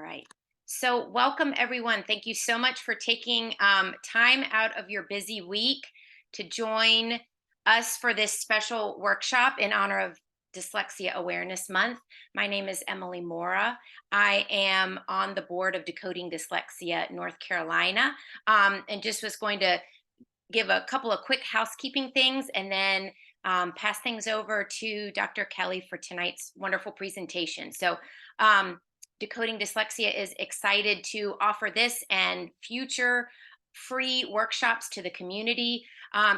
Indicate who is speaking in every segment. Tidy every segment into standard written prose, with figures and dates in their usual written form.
Speaker 1: All right. So, welcome everyone. Thank you so much for taking time out of your busy week to join us for this special workshop in honor of Dyslexia Awareness Month. My name is Emily Mora. I am on the board of Decoding Dyslexia North Carolina, and just was going to give a couple of quick housekeeping things and then pass things over to Dr. Kelli for tonight's wonderful presentation. So, Decoding Dyslexia is excited to offer this and future free workshops to the community.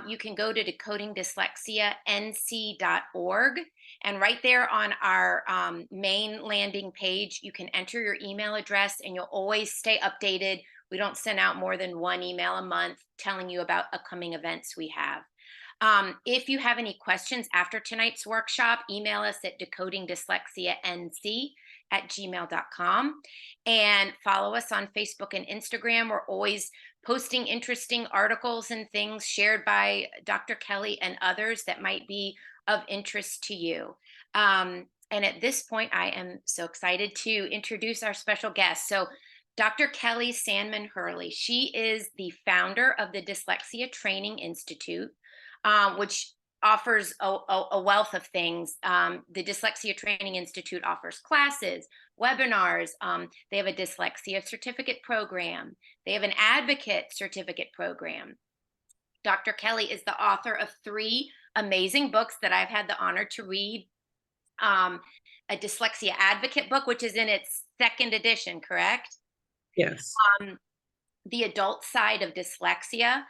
Speaker 1: You can go to decodingdyslexianc.org, and right there on our main landing page, you can enter your email address and you'll always stay updated. We don't send out more than one email a month telling you about upcoming events we have. If you have any questions after tonight's workshop, email us at decodingdyslexianc@gmail.com, and follow us on Facebook and Instagram. We're always posting interesting articles and things shared by Dr. Kelli and others that might be of interest to you. And at this point, I am so excited to introduce our special guest. So, Dr. Kelli Sandman-Hurley, she is the founder of the Dyslexia Training Institute, which offers a wealth of things. The Dyslexia Training Institute offers classes, webinars. They have a dyslexia certificate program. They have an advocate certificate program. Dr. Kelli is the author of 3 amazing books that I've had the honor to read. A dyslexia advocate book, which is in its 2nd edition, correct?
Speaker 2: Yes.
Speaker 1: The Adult Side of Dyslexia,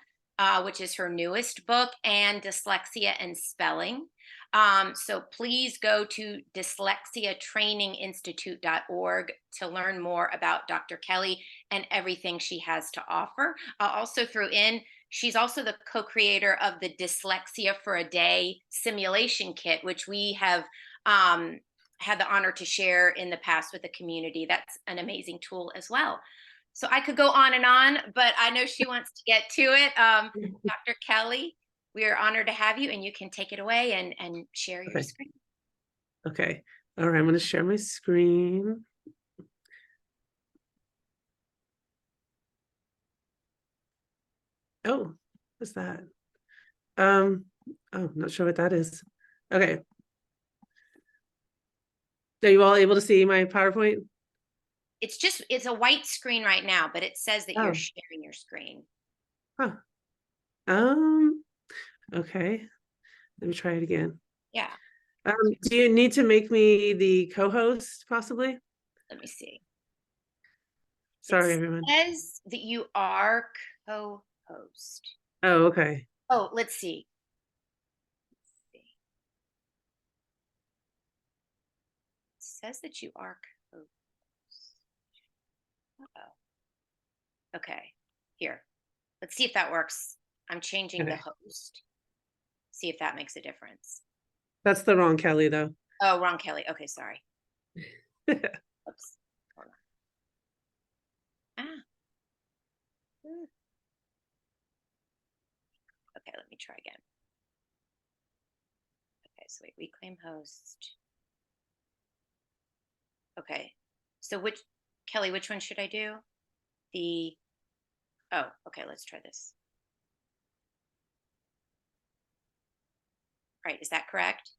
Speaker 1: which is her newest book, and Dyslexia and Spelling. So please go to dyslexiatraininginstitute.org to learn more about Dr. Kelli and everything she has to offer. I'll also throw in, she's also the co-creator of the Dyslexia for a Day simulation kit, which we have had the honor to share in the past with the community. That's an amazing tool as well. So I could go on and on, but I know she wants to get to it. Dr. Kelli, we are honored to have you, and you can take it away and share your screen.
Speaker 2: Okay. All right. I'm going to share my screen. Oh, what's that? Oh, not sure what that is. Okay. Are you all able to see my PowerPoint?
Speaker 1: It's a white screen right now, but it says that you're sharing your screen.
Speaker 2: Huh. Okay. Let me try it again.
Speaker 1: Yeah.
Speaker 2: Do you need to make me the co-host possibly?
Speaker 1: Let me see.
Speaker 2: Sorry, everyone.
Speaker 1: It says that you are co-host.
Speaker 2: Oh, okay.
Speaker 1: Oh, let's see. It says that you are co-host. Uh-oh. Okay, here. Let's see if that works. I'm changing the host. See if that makes a difference.
Speaker 2: That's the wrong Kelli, though.
Speaker 1: Oh, wrong Kelli. Okay, sorry. Oops. Hold on. Okay, let me try again. Okay, so wait, reclaim host. Okay, so Kelli, which one should I do? Oh, okay, let's try this. Right, is that correct?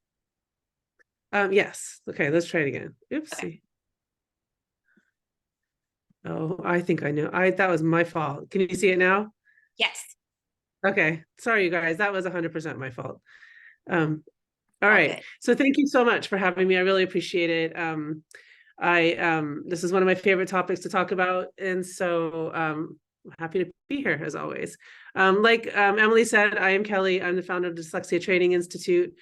Speaker 2: Yes. Okay, let's try it again. Oopsie.
Speaker 1: Okay.
Speaker 2: Oh, I think I know. That was my fault. Can you see it now?
Speaker 1: Yes.
Speaker 2: Okay. Sorry, you guys. That was 100% my fault. All right. So thank you so much for having me. I really appreciate it. This is one of my favorite topics to talk about, and so I'm happy to be here as always. Like Emily said, I am Kelli. I'm the founder of Dyslexia Training Institute.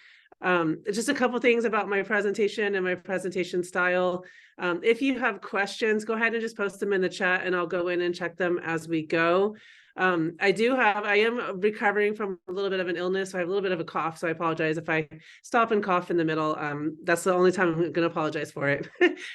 Speaker 2: Just a couple things about my presentation and my presentation style. If you have questions, go ahead and just post them in the chat, and I'll go in and check them as we go. I am recovering from a little bit of an illness. So I have a little bit of a cough, so I apologize if I stop and cough in the middle. That's the only time I'm going to apologize for it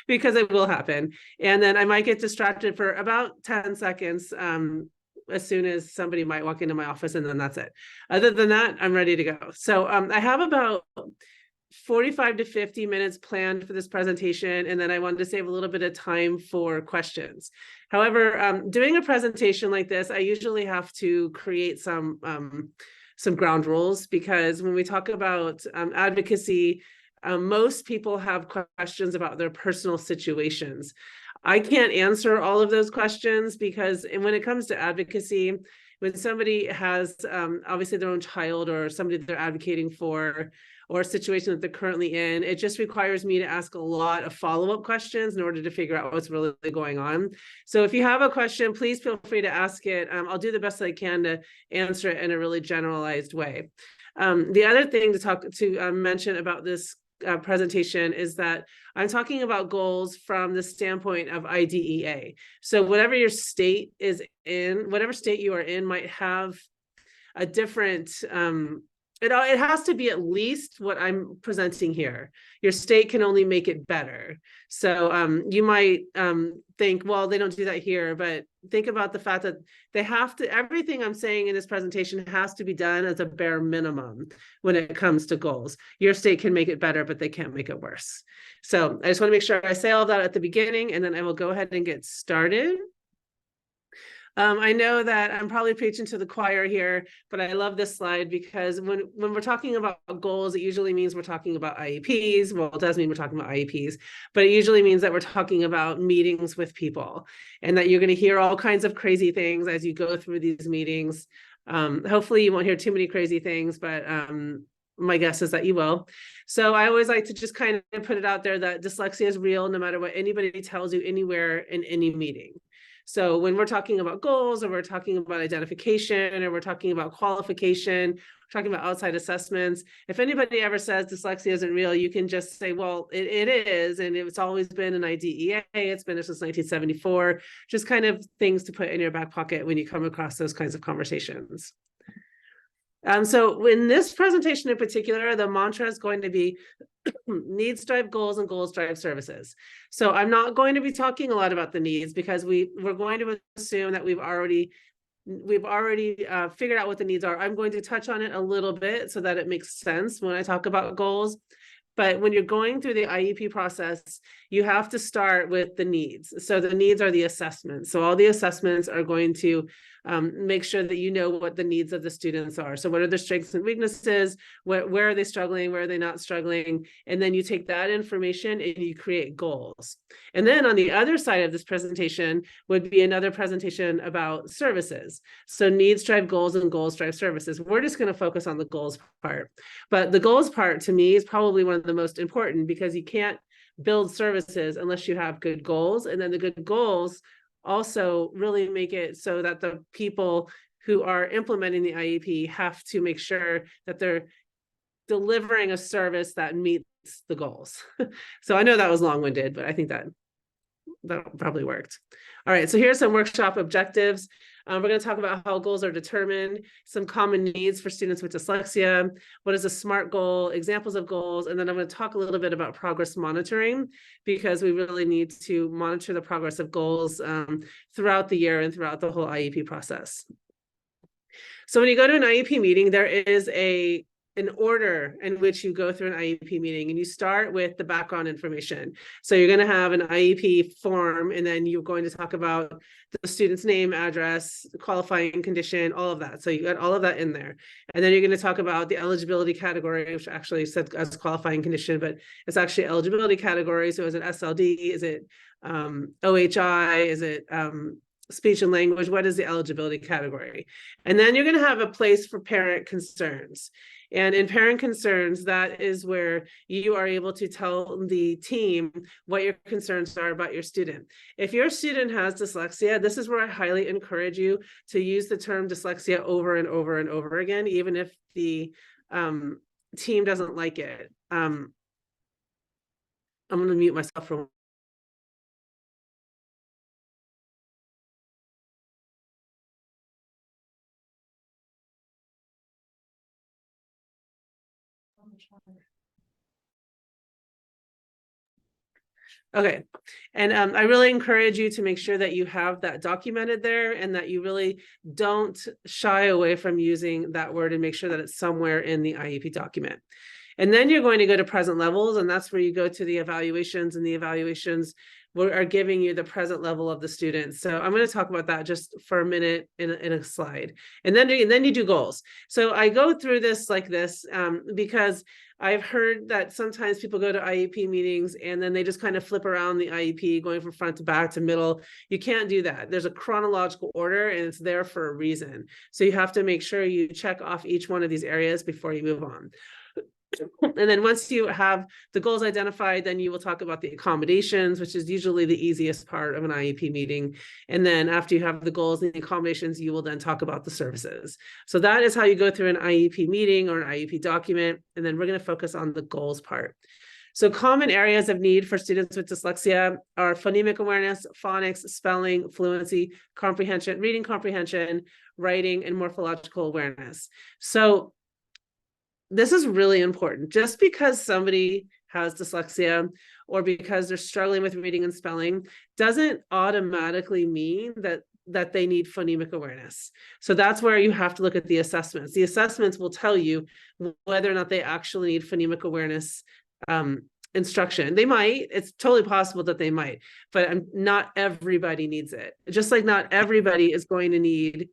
Speaker 2: because it will happen. And then I might get distracted for about 10 seconds as soon as somebody might walk into my office, and then that's it. Other than that, I'm ready to go. So I have about 45 to 50 minutes planned for this presentation, and then I wanted to save a little bit of time for questions. However, doing a presentation like this, I usually have to create some ground rules, because when we talk about advocacy, most people have questions about their personal situations. I can't answer all of those questions, because when it comes to advocacy, when somebody has obviously their own child or somebody that they're advocating for, or a situation that they're currently in, it just requires me to ask a lot of follow-up questions in order to figure out what's really going on. So if you have a question, please feel free to ask it. I'll do the best I can to answer it in a really generalized way. The other thing to mention about this presentation is that I'm talking about goals from the standpoint of IDEA. So whatever your state is in, whatever state you are in might have a different, it has to be at least what I'm presenting here. Your state can only make it better. So you might think, well, they don't do that here, but think about the fact that they have to, everything I'm saying in this presentation has to be done as a bare minimum when it comes to goals. Your state can make it better, but they can't make it worse. So I just want to make sure I say all of that at the beginning, and then I will go ahead and get started. I know that I'm probably preaching to the choir here, but I love this slide, because when we're talking about goals, it usually means we're talking about IEPs. Well, it does mean we're talking about IEPs, but it usually means that we're talking about meetings with people, and that you're going to hear all kinds of crazy things as you go through these meetings. Hopefully you won't hear too many crazy things, but my guess is that you will. So I always like to just kind of put it out there that dyslexia is real, no matter what anybody tells you anywhere in any meeting. So when we're talking about goals, or we're talking about identification, or we're talking about qualification, we're talking about outside assessments, if anybody ever says dyslexia isn't real, you can just say, well, it is, and it's always been an IDEA, it's been since 1974, just kind of things to put in your back pocket when you come across those kinds of conversations. So in this presentation in particular, the mantra is going to be needs drive goals and goals drive services. So I'm not going to be talking a lot about the needs, because we're going to assume that we've already figured out what the needs are. I'm going to touch on it a little bit so that it makes sense when I talk about goals. But when you're going through the IEP process, you have to start with the needs. So the needs are the assessments. So all the assessments are going to make sure that you know what the needs of the students are. So what are their strengths and weaknesses? Where are they struggling? Where are they not struggling? And then you take that information and you create goals. And then on the other side of this presentation would be another presentation about services. So needs drive goals and goals drive services. We're just going to focus on the goals part. But the goals part to me is probably one of the most important, because you can't build services unless you have good goals. And then the good goals also really make it so that the people who are implementing the IEP have to make sure that they're delivering a service that meets the goals. So I know that was long-winded, but I think that probably worked. All right, so here's some workshop objectives. We're going to talk about how goals are determined, some common needs for students with dyslexia, what is a SMART goal, examples of goals, and then I'm going to talk a little bit about progress monitoring, because we really need to monitor the progress of goals throughout the year and throughout the whole IEP process. So when you go to an IEP meeting, there is an order in which you go through an IEP meeting, and you start with the background information. So you're going to have an IEP form, and then you're going to talk about the student's name, address, qualifying condition, all of that. So you got all of that in there. And then you're going to talk about the eligibility category, which actually said as qualifying condition, but it's actually eligibility category. So is it SLD? Is it OHI? Is it speech and language? What is the eligibility category? And then you're going to have a place for parent concerns. And in parent concerns, that is where you are able to tell the team what your concerns are about your student. If your student has dyslexia, this is where I highly encourage you to use the term dyslexia over and over and over again, even if the team doesn't like it. I'm going to mute myself for Okay. And I really encourage you to make sure that you have that documented there, and that you really don't shy away from using that word, and make sure that it's somewhere in the IEP document. And then you're going to go to present levels, and that's where you go to the evaluations, and the evaluations are giving you the present level of the students. So I'm going to talk about that just for a minute in a slide. And then you do goals. So I go through this like this because I've heard that sometimes people go to IEP meetings and then they just kind of flip around the IEP, going from front to back to middle. You can't do that. There's a chronological order, and it's there for a reason. So you have to make sure you check off each one of these areas before you move on. And then once you have the goals identified, then you will talk about the accommodations, which is usually the easiest part of an IEP meeting. And then after you have the goals and the accommodations, you will then talk about the services. So that is how you go through an IEP meeting or an IEP document. And then we're going to focus on the goals part. So common areas of need for students with dyslexia are phonemic awareness, phonics, spelling, fluency, comprehension, reading comprehension, writing, and morphological awareness. So this is really important. Just because somebody has dyslexia or because they're struggling with reading and spelling doesn't automatically mean that they need phonemic awareness. So that's where you have to look at the assessments. The assessments will tell you whether or not they actually need phonemic awareness instruction. They might, it's totally possible that they might, but not everybody needs it. Just like not everybody is going to need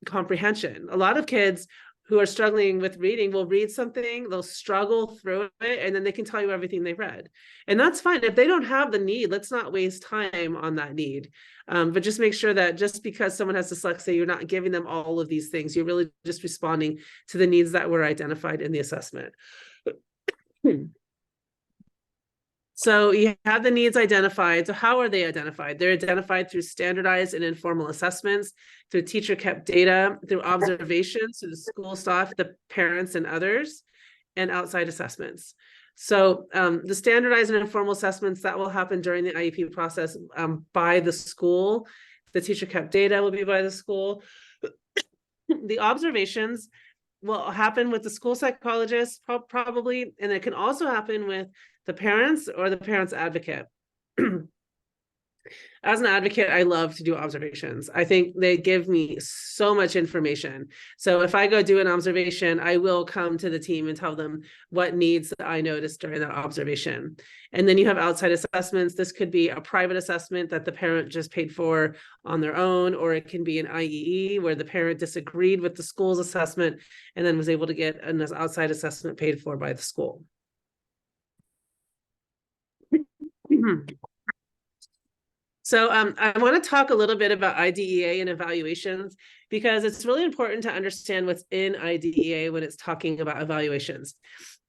Speaker 2: comprehension. A lot of kids who are struggling with reading will read something, they'll struggle through it, and then they can tell you everything they read. And that's fine. If they don't have the need, let's not waste time on that need. But just make sure that just because someone has dyslexia, you're not giving them all of these things. You're really just responding to the needs that were identified in the assessment. So you have the needs identified. So how are they identified? They're identified through standardized and informal assessments, through teacher kept data, through observations, through the school staff, the parents and others, and outside assessments. So the standardized and informal assessments that will happen during the IEP process by the school. The teacher kept data will be by the school. The observations will happen with the school psychologist probably, and it can also happen with the parents or the parents advocate. As an advocate, I love to do observations. I think they give me so much information. So if I go do an observation, I will come to the team and tell them what needs that I noticed during that observation. And then you have outside assessments. This could be a private assessment that the parent just paid for on their own, or it can be an IEE where the parent disagreed with the school's assessment and then was able to get an outside assessment paid for by the school. So I want to talk a little bit about IDEA and evaluations, because it's really important to understand what's in IDEA when it's talking about evaluations.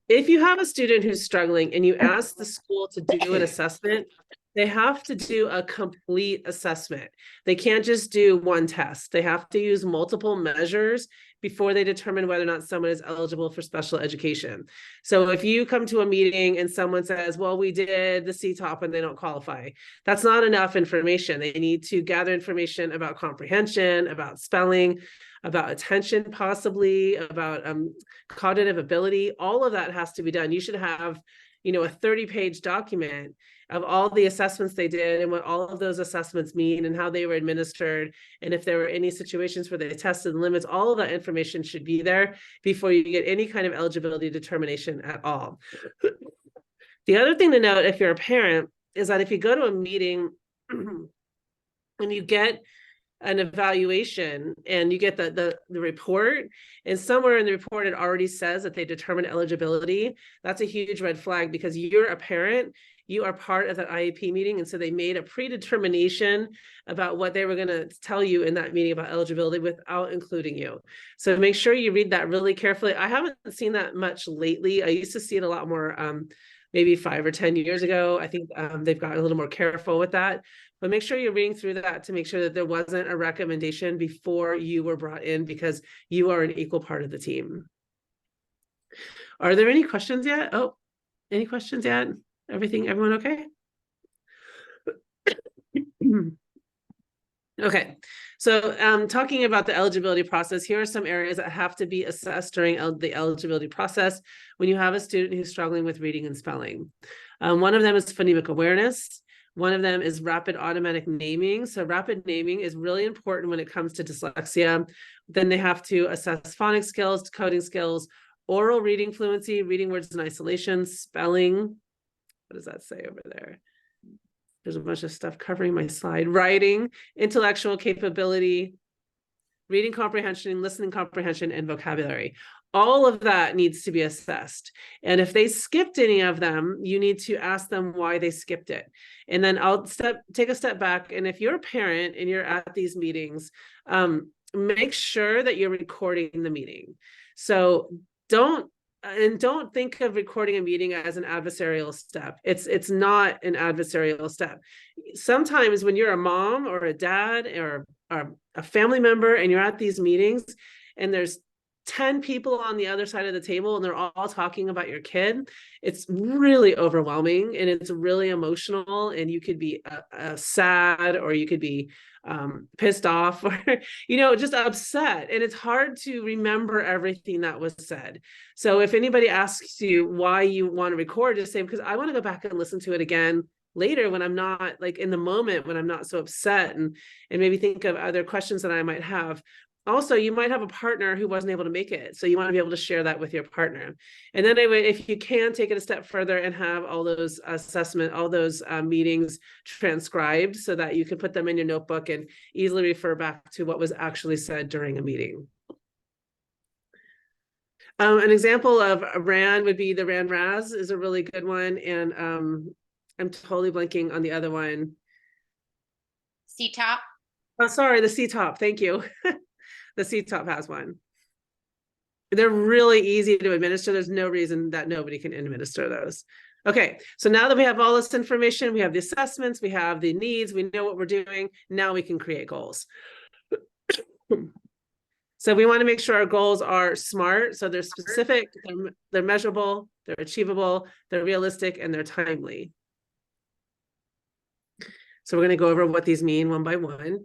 Speaker 2: If you have a student who's struggling and you ask the school to do an assessment, they have to do a complete assessment. They can't just do one test. They have to use multiple measures before they determine whether or not someone is eligible for special education. So if you come to a meeting and someone says, well, we did the CTOP and they don't qualify, that's not enough information. They need to gather information about comprehension, about spelling, about attention, possibly about cognitive ability. All of that has to be done. You should have, a 30-page document of all the assessments they did and what all of those assessments mean and how they were administered. And if there were any situations where they tested the limits, all of that information should be there before you get any kind of eligibility determination at all. The other thing to note, if you're a parent, is that if you go to a meeting and you get an evaluation and you get the report, and somewhere in the report it already says that they determined eligibility, that's a huge red flag, because you're a parent, you are part of that IEP meeting, and so they made a predetermination about what they were going to tell you in that meeting about eligibility without including you. So make sure you read that really carefully. I haven't seen that much lately. I used to see it a lot more maybe 5 or 10 years ago. I think they've got a little more careful with that. But make sure you're reading through that to make sure that there wasn't a recommendation before you were brought in, because you are an equal part of the team. Are there any questions yet? Oh, any questions yet? Everyone okay? Okay, so talking about the eligibility process, here are some areas that have to be assessed during the eligibility process when you have a student who's struggling with reading and spelling. One of them is phonemic awareness. One of them is rapid automatic naming. So rapid naming is really important when it comes to dyslexia. Then they have to assess phonics skills, coding skills, oral reading fluency, reading words in isolation, spelling. What does that say over there? There's a bunch of stuff covering my slide. Writing, intellectual capability, reading comprehension, listening comprehension, and vocabulary. All of that needs to be assessed. And if they skipped any of them, you need to ask them why they skipped it. And then I'll take a step back. And if you're a parent and you're at these meetings, make sure that you're recording the meeting. So don't think of recording a meeting as an adversarial step. It's not an adversarial step. Sometimes when you're a mom or a dad or a family member and you're at these meetings and there's 10 people on the other side of the table and they're all talking about your kid, it's really overwhelming and it's really emotional, and you could be sad, or you could be pissed off, or just upset, and it's hard to remember everything that was said. So if anybody asks you why you want to record, just say, because I want to go back and listen to it again later when I'm not like in the moment, when I'm not so upset, and maybe think of other questions that I might have. Also, you might have a partner who wasn't able to make it, so you want to be able to share that with your partner. And then if you can, take it a step further and have all those meetings transcribed so that you can put them in your notebook and easily refer back to what was actually said during a meeting. An example of a RAN would be the RAN-RAS is a really good one, and I'm totally blanking on the other one.
Speaker 1: CTOP.
Speaker 2: Oh, sorry, the CTOP. Thank you. The CTOP has one. They're really easy to administer. There's no reason that nobody can administer those. Okay, so now that we have all this information, we have the assessments, we have the needs, we know what we're doing, now we can create goals. So we want to make sure our goals are SMART, so they're specific, they're measurable, they're achievable, they're realistic, and they're timely. So we're going to go over what these mean one by one.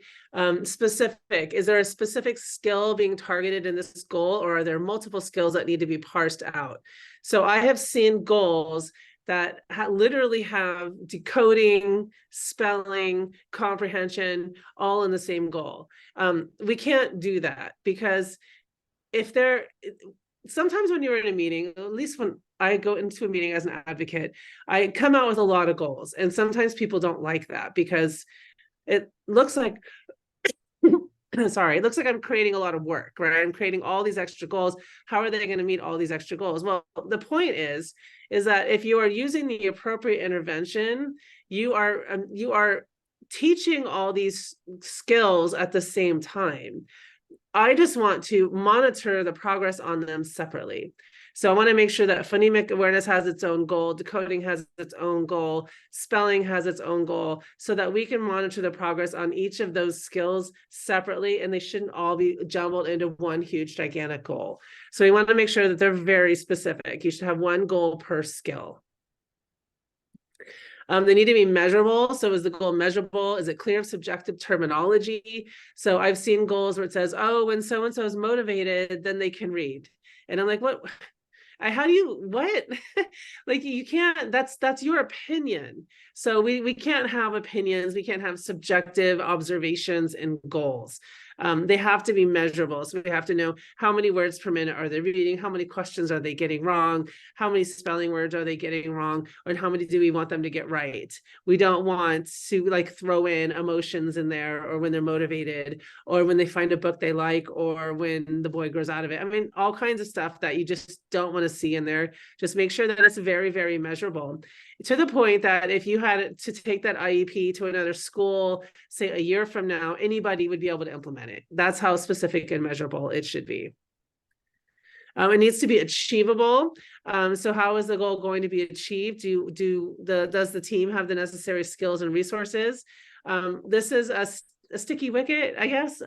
Speaker 2: Specific, is there a specific skill being targeted in this goal, or are there multiple skills that need to be parsed out? So I have seen goals that literally have decoding, spelling, comprehension, all in the same goal. We can't do that, because sometimes when you're in a meeting, at least when I go into a meeting as an advocate, I come out with a lot of goals. And sometimes people don't like that because it looks like, sorry, it looks like I'm creating a lot of work, right? I'm creating all these extra goals. How are they going to meet all these extra goals? Well, the point is that if you are using the appropriate intervention, you are teaching all these skills at the same time. I just want to monitor the progress on them separately. So I want to make sure that phonemic awareness has its own goal, decoding has its own goal, spelling has its own goal, so that we can monitor the progress on each of those skills separately, and they shouldn't all be jumbled into one huge, gigantic goal. So we want to make sure that they're very specific. You should have one goal per skill. They need to be measurable. So is the goal measurable? Is it clear of subjective terminology? So I've seen goals where it says, oh, when so-and-so is motivated, then they can read. And I'm like, what? How do you, what? Like, you can't, that's your opinion. So we can't have opinions. We can't have subjective observations and goals. They have to be measurable. So we have to know how many words per minute are they reading, how many questions are they getting wrong, how many spelling words are they getting wrong, and how many do we want them to get right. We don't want to like throw in emotions in there, or when they're motivated, or when they find a book they like, or when the boy grows out of it. I mean, all kinds of stuff that you just don't want to see in there. Just make sure that it's very, very measurable, to the point that if you had to take that IEP to another school, say a year from now, anybody would be able to implement it. That's how specific and measurable it should be. It needs to be achievable. So how is the goal going to be achieved? Does the team have the necessary skills and resources? This is a sticky wicket, I guess,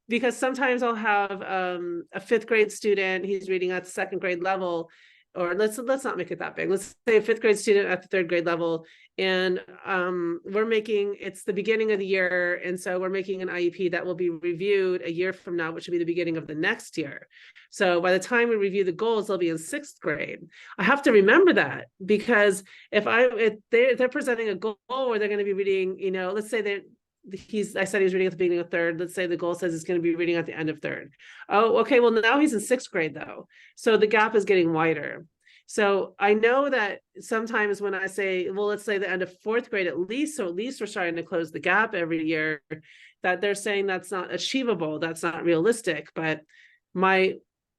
Speaker 2: because sometimes I'll have a fifth grade student, he's reading at the second grade level, or let's not make it that big. Let's say a fifth grade student at the third grade level, and it's the beginning of the year, and so we're making an IEP that will be reviewed a year from now, which will be the beginning of the next year. So by the time we review the goals, they'll be in sixth grade. I have to remember that, because if they're presenting a goal where they're going to be reading, let's say I said he was reading at the beginning of third. Let's say the goal says he's going to be reading at the end of third. Oh, okay. Well, now he's in sixth grade though. So the gap is getting wider. So I know that sometimes when I say, well, let's say the end of fourth grade at least, so at least we're starting to close the gap every year, that they're saying that's not achievable, that's not realistic. But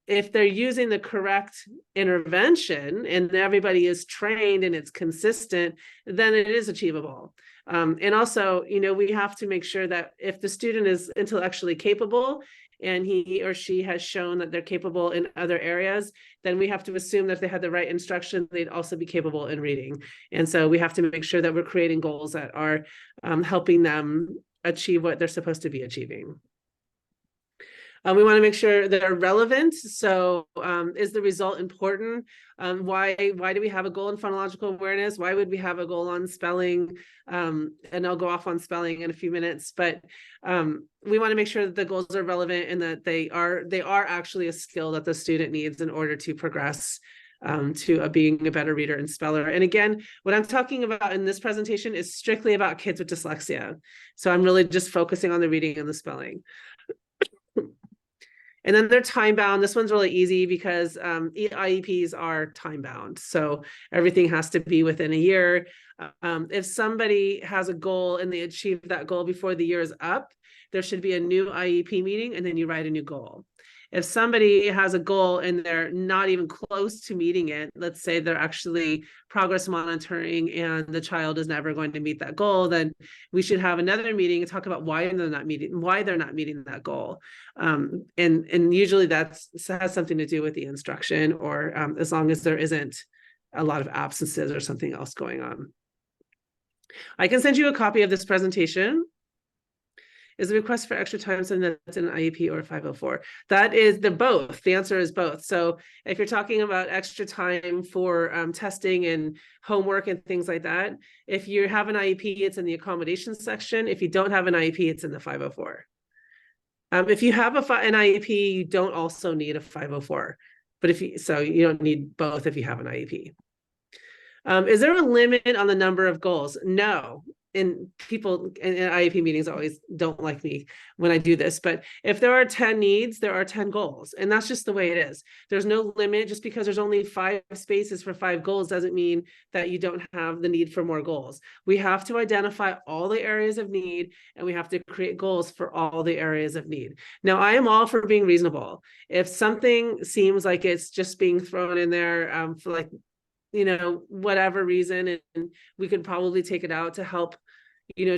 Speaker 2: if they're using the correct intervention and everybody is trained and it's consistent, then it is achievable. And also, we have to make sure that if the student is intellectually capable and he or she has shown that they're capable in other areas, then we have to assume that if they had the right instruction, they'd also be capable in reading. And so we have to make sure that we're creating goals that are helping them achieve what they're supposed to be achieving. We want to make sure that they're relevant. So is the result important? Why do we have a goal in phonological awareness? Why would we have a goal on spelling? And I'll go off on spelling in a few minutes, but we want to make sure that the goals are relevant and that they are actually a skill that the student needs in order to progress to being a better reader and speller. And again, what I'm talking about in this presentation is strictly about kids with dyslexia. So I'm really just focusing on the reading and the spelling. And then they're time bound. This one's really easy because IEPs are time bound. So everything has to be within a year. If somebody has a goal and they achieve that goal before the year is up, there should be a new IEP meeting and then you write a new goal. If somebody has a goal and they're not even close to meeting it, let's say they're actually progress monitoring and the child is never going to meet that goal, then we should have another meeting and talk about why they're not meeting that goal. And usually that has something to do with the instruction, or as long as there isn't a lot of absences or something else going on. I can send you a copy of this presentation. Is the request for extra time something that's in an IEP or a 504? That is both. The answer is both. So if you're talking about extra time for testing and homework and things like that, if you have an IEP, it's in the accommodation section. If you don't have an IEP, it's in the 504. If you have an IEP, you don't also need a 504. But you don't need both if you have an IEP. Is there a limit on the number of goals? No. And people in IEP meetings always don't like me when I do this, but if there are 10 needs, there are 10 goals, and that's just the way it is. There's no limit. Just because there's only 5 spaces for 5 goals doesn't mean that you don't have the need for more goals. We have to identify all the areas of need, and we have to create goals for all the areas of need. Now, I am all for being reasonable. If something seems like it's just being thrown in there for whatever reason, and we could probably take it out to help,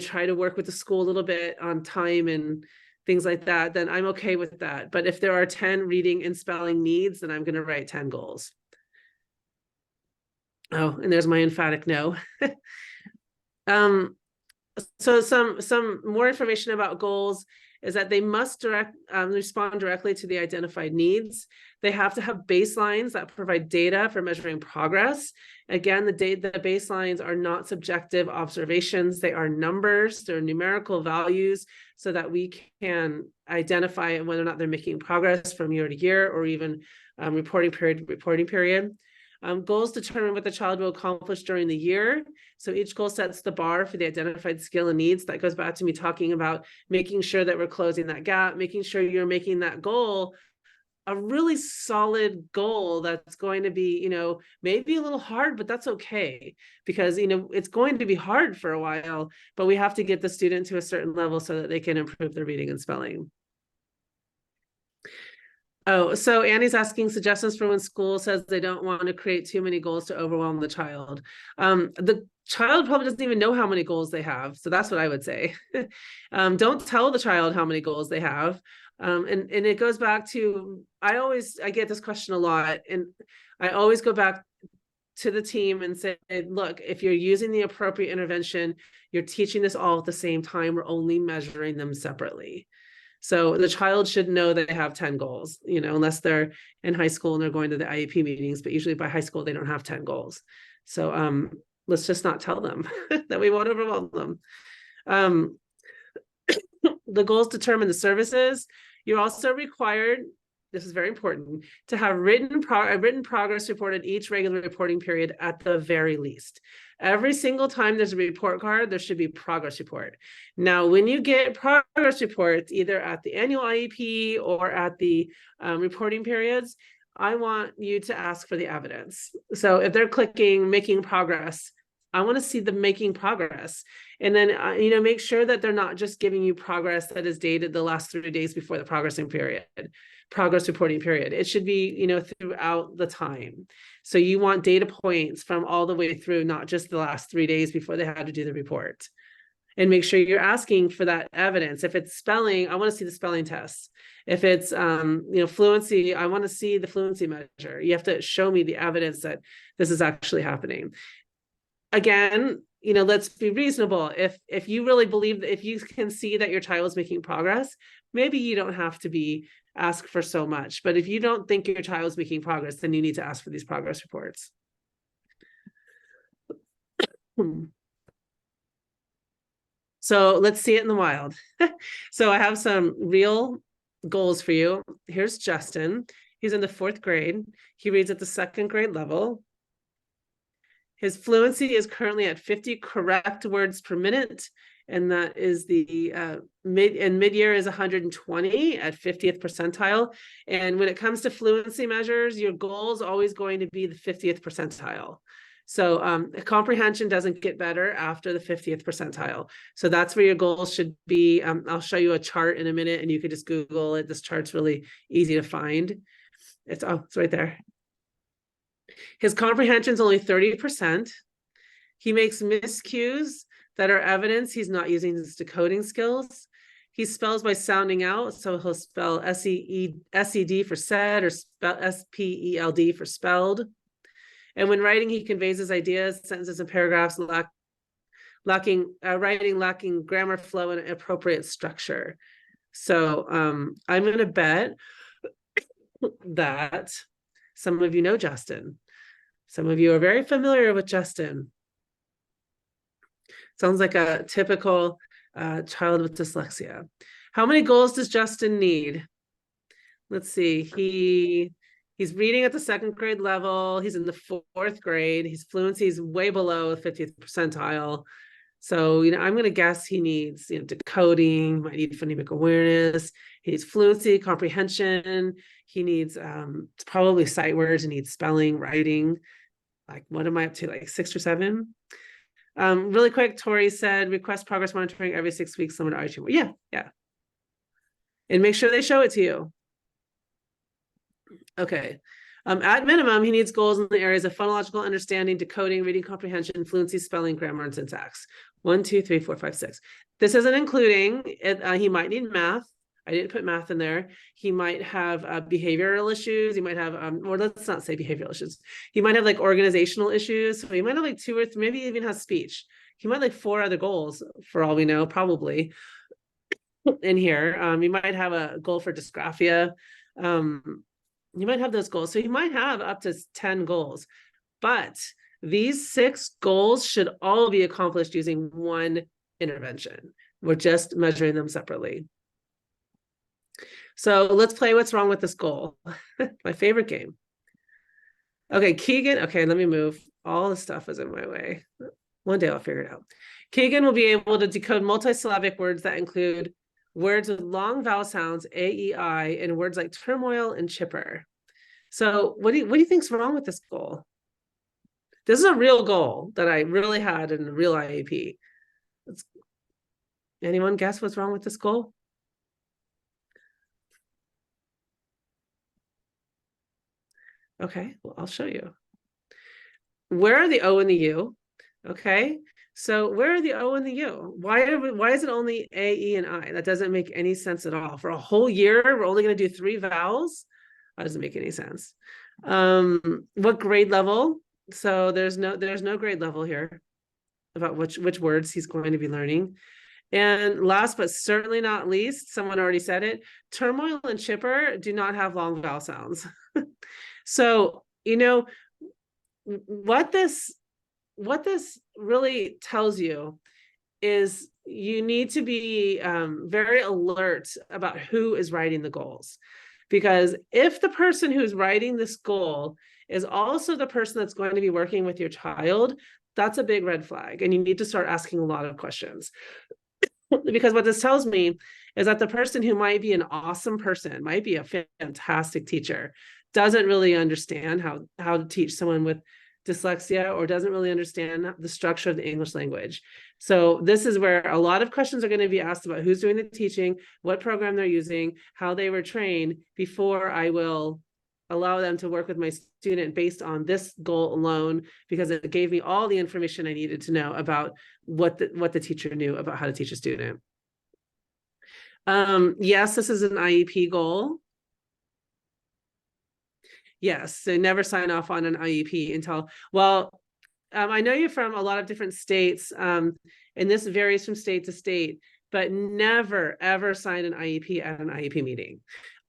Speaker 2: try to work with the school a little bit on time and things like that, then I'm okay with that. But if there are 10 reading and spelling needs, then I'm going to write 10 goals. Oh, and there's my emphatic no. So some more information about goals is that they must respond directly to the identified needs. They have to have baselines that provide data for measuring progress. Again, the baselines are not subjective observations. They are numbers, they're numerical values, so that we can identify whether or not they're making progress from year to year, or even reporting period to reporting period. Goals determine what the child will accomplish during the year. So each goal sets the bar for the identified skill and needs. That goes back to me talking about making sure that we're closing that gap, making sure you're making that goal a really solid goal that's going to be, maybe a little hard, but that's okay, because, it's going to be hard for a while, but we have to get the student to a certain level so that they can improve their reading and spelling. Oh, so Annie's asking suggestions for when school says they don't want to create too many goals to overwhelm the child. The child probably doesn't even know how many goals they have. So that's what I would say. Don't tell the child how many goals they have. And it goes back to, I get this question a lot, and I always go back to the team and say, look, if you're using the appropriate intervention, you're teaching this all at the same time. We're only measuring them separately. So the child should know they have 10 goals, unless they're in high school and they're going to the IEP meetings, but usually by high school, they don't have 10 goals. So let's just not tell them that we won't overwhelm them. The goals determine the services. You're also required, this is very important, to have a written progress report at each regular reporting period at the very least. Every single time there's a report card, there should be progress report. Now, when you get progress reports, either at the annual IEP or at the reporting periods, I want you to ask for the evidence. So if they're clicking making progress, I want to see them making progress. And then, make sure that they're not just giving you progress that is dated the last 3 days before the progress reporting period. It should be, throughout the time. So you want data points from all the way through, not just the last 3 days before they had to do the report. And make sure you're asking for that evidence. If it's spelling, I want to see the spelling tests. If it's, fluency, I want to see the fluency measure. You have to show me the evidence that this is actually happening. Again, let's be reasonable. If you really believe that, if you can see that your child is making progress, maybe you don't have to ask for so much. But if you don't think your child is making progress, then you need to ask for these progress reports. So let's see it in the wild. So I have some real goals for you. Here's Justin. He's in the 4th grade. He reads at the 2nd grade level. His fluency is currently at 50 correct words per minute. And that is the mid-year is 120 at 50th percentile. And when it comes to fluency measures, your goal is always going to be the 50th percentile. So comprehension doesn't get better after the 50th percentile. So that's where your goals should be. I'll show you a chart in a minute and you could just Google it. This chart's really easy to find. It's right there. His comprehension is only 30%. He makes miscues that are evidence he's not using his decoding skills. He spells by sounding out. So he'll spell SED for said or spell SPELD for spelled. And when writing, he conveys his ideas, sentences, and paragraphs lacking grammar flow and appropriate structure. So I'm going to bet that some of you know Justin. Some of you are very familiar with Justin. Sounds like a typical child with dyslexia. How many goals does Justin need? Let's see. He's reading at the 2nd grade level. He's in the 4th grade. His fluency is way below the 50th percentile. So, I'm going to guess he needs decoding, might need phonemic awareness. He needs fluency, comprehension. He needs probably sight words. He needs spelling, writing. Like, what am I up to? Like 6 or 7? Really quick, Tori said, request progress monitoring every 6 weeks. Someone to RT. Yeah. And make sure they show it to you. Okay. At minimum, he needs goals in the areas of phonological understanding, decoding, reading comprehension, fluency, spelling, grammar, and syntax. 1, 2, 3, 4, 5, 6. This isn't including it. He might need math. I didn't put math in there. He might have behavioral issues. He might have, or let's not say behavioral issues. He might have like organizational issues. So he might have like 2 or 3, maybe even has speech. He might have like 4 other goals for all we know, probably in here. He might have a goal for dysgraphia. You might have those goals. So he might have up to 10 goals, but these 6 goals should all be accomplished using one intervention. We're just measuring them separately. So let's play what's wrong with this goal. My favorite game. Okay, Keegan. Okay, let me move. All the stuff is in my way. One day I'll figure it out. Keegan will be able to decode multisyllabic words that include words with long vowel sounds, A, E, I, and words like turmoil and chipper. So what do you think's wrong with this goal? This is a real goal that I really had in a real IEP. Anyone guess what's wrong with this goal? Okay, well, I'll show you. Where are the O and the U? Okay, so where are the O and the U? Why is it only A, E, and I? That doesn't make any sense at all. For a whole year, we're only going to do 3 vowels. That doesn't make any sense. What grade level? So there's no grade level here about which words he's going to be learning. And last but certainly not least, someone already said it, turmoil and chipper do not have long vowel sounds. So, what this really tells you is you need to be very alert about who is writing the goals. Because if the person who's writing this goal is also the person that's going to be working with your child, that's a big red flag. And you need to start asking a lot of questions. Because what this tells me is that the person who might be an awesome person, might be a fantastic teacher, doesn't really understand how to teach someone with dyslexia, or doesn't really understand the structure of the English language. So this is where a lot of questions are going to be asked about who's doing the teaching, what program they're using, how they were trained, before I will allow them to work with my student based on this goal alone, because it gave me all the information I needed to know about what the teacher knew about how to teach a student. Yes, this is an IEP goal. Yes, so never sign off on an IEP until, well, I know you're from a lot of different states, and this varies from state to state, but never, ever sign an IEP at an IEP meeting.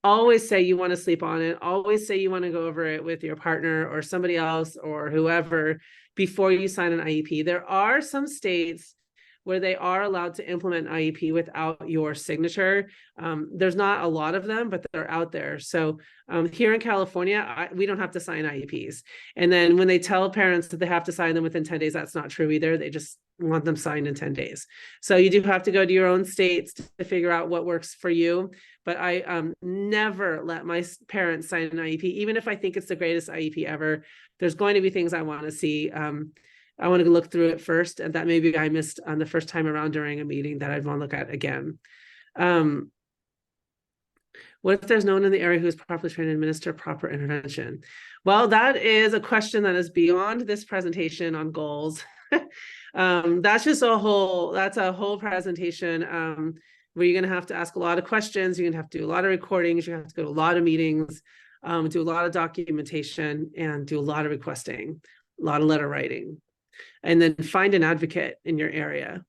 Speaker 2: Always say you want to sleep on it. Always say you want to go over it with your partner or somebody else or whoever before you sign an IEP. There are some states where they are allowed to implement IEP without your signature. There's not a lot of them, but they're out there. So here in California, we don't have to sign IEPs. And then when they tell parents that they have to sign them within 10 days, that's not true either. They just want them signed in 10 days. So you do have to go to your own states to figure out what works for you. But I never let my parents sign an IEP, even if I think it's the greatest IEP ever. There's going to be things I want to see. I want to look through it first, and that maybe I missed on the first time around during a meeting that I'd want to look at again. What if there's no one in the area who is properly trained to administer proper intervention? Well, that is a question that is beyond this presentation on goals. That's a whole presentation where you're going to have to ask a lot of questions. You're going to have to do a lot of recordings. You have to go to a lot of meetings, do a lot of documentation, and do a lot of requesting, a lot of letter writing. And then find an advocate in your area.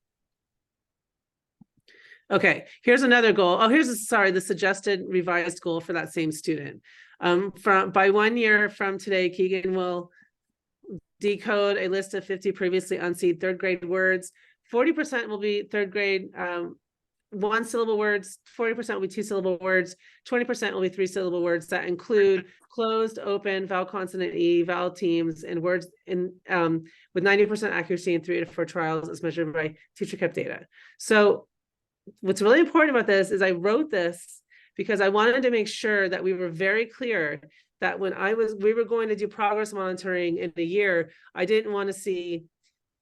Speaker 2: Okay, here's another goal. Oh, the suggested revised goal for that same student. By 1 year from today, Keegan will decode a list of 50 previously unseen third grade words. 40% will be third grade one syllable words, 40% will be 2 syllable words, 20% will be 3 syllable words that include closed, open, vowel consonant E, vowel teams, and words in with 90% accuracy in 3 to 4 trials as measured by teacher kept data. So what's really important about this is I wrote this because I wanted to make sure that we were very clear that when we were going to do progress monitoring in a year, I didn't want to see,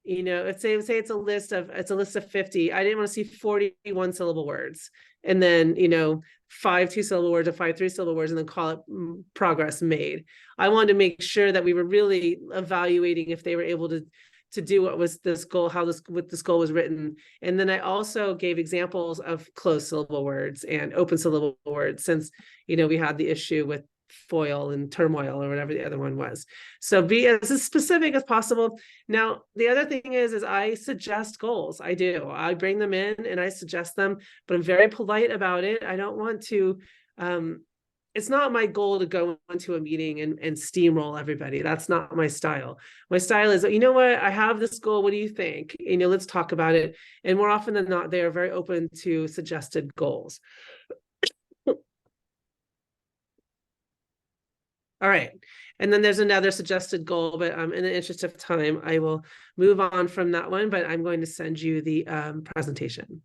Speaker 2: if say it's a list of 50, I didn't want to see 41 syllable words and then 5 2-syllable words or 5 3-syllable words and then call it progress made. I wanted to make sure that we were really evaluating if they were able to do what was this goal, what this goal was written. And then I also gave examples of closed syllable words and open syllable words, since we had the issue with foil and turmoil or whatever the other one was. So be as specific as possible. Now, the other thing is I suggest goals. I do. I bring them in and I suggest them, but I'm very polite about it. I don't want to, it's not my goal to go into a meeting and steamroll everybody. That's not my style. My style is, what, I have this goal. What do you think? Let's talk about it. And more often than not, they are very open to suggested goals. All right. And then there's another suggested goal, but in the interest of time, I will move on from that one, but I'm going to send you the presentation.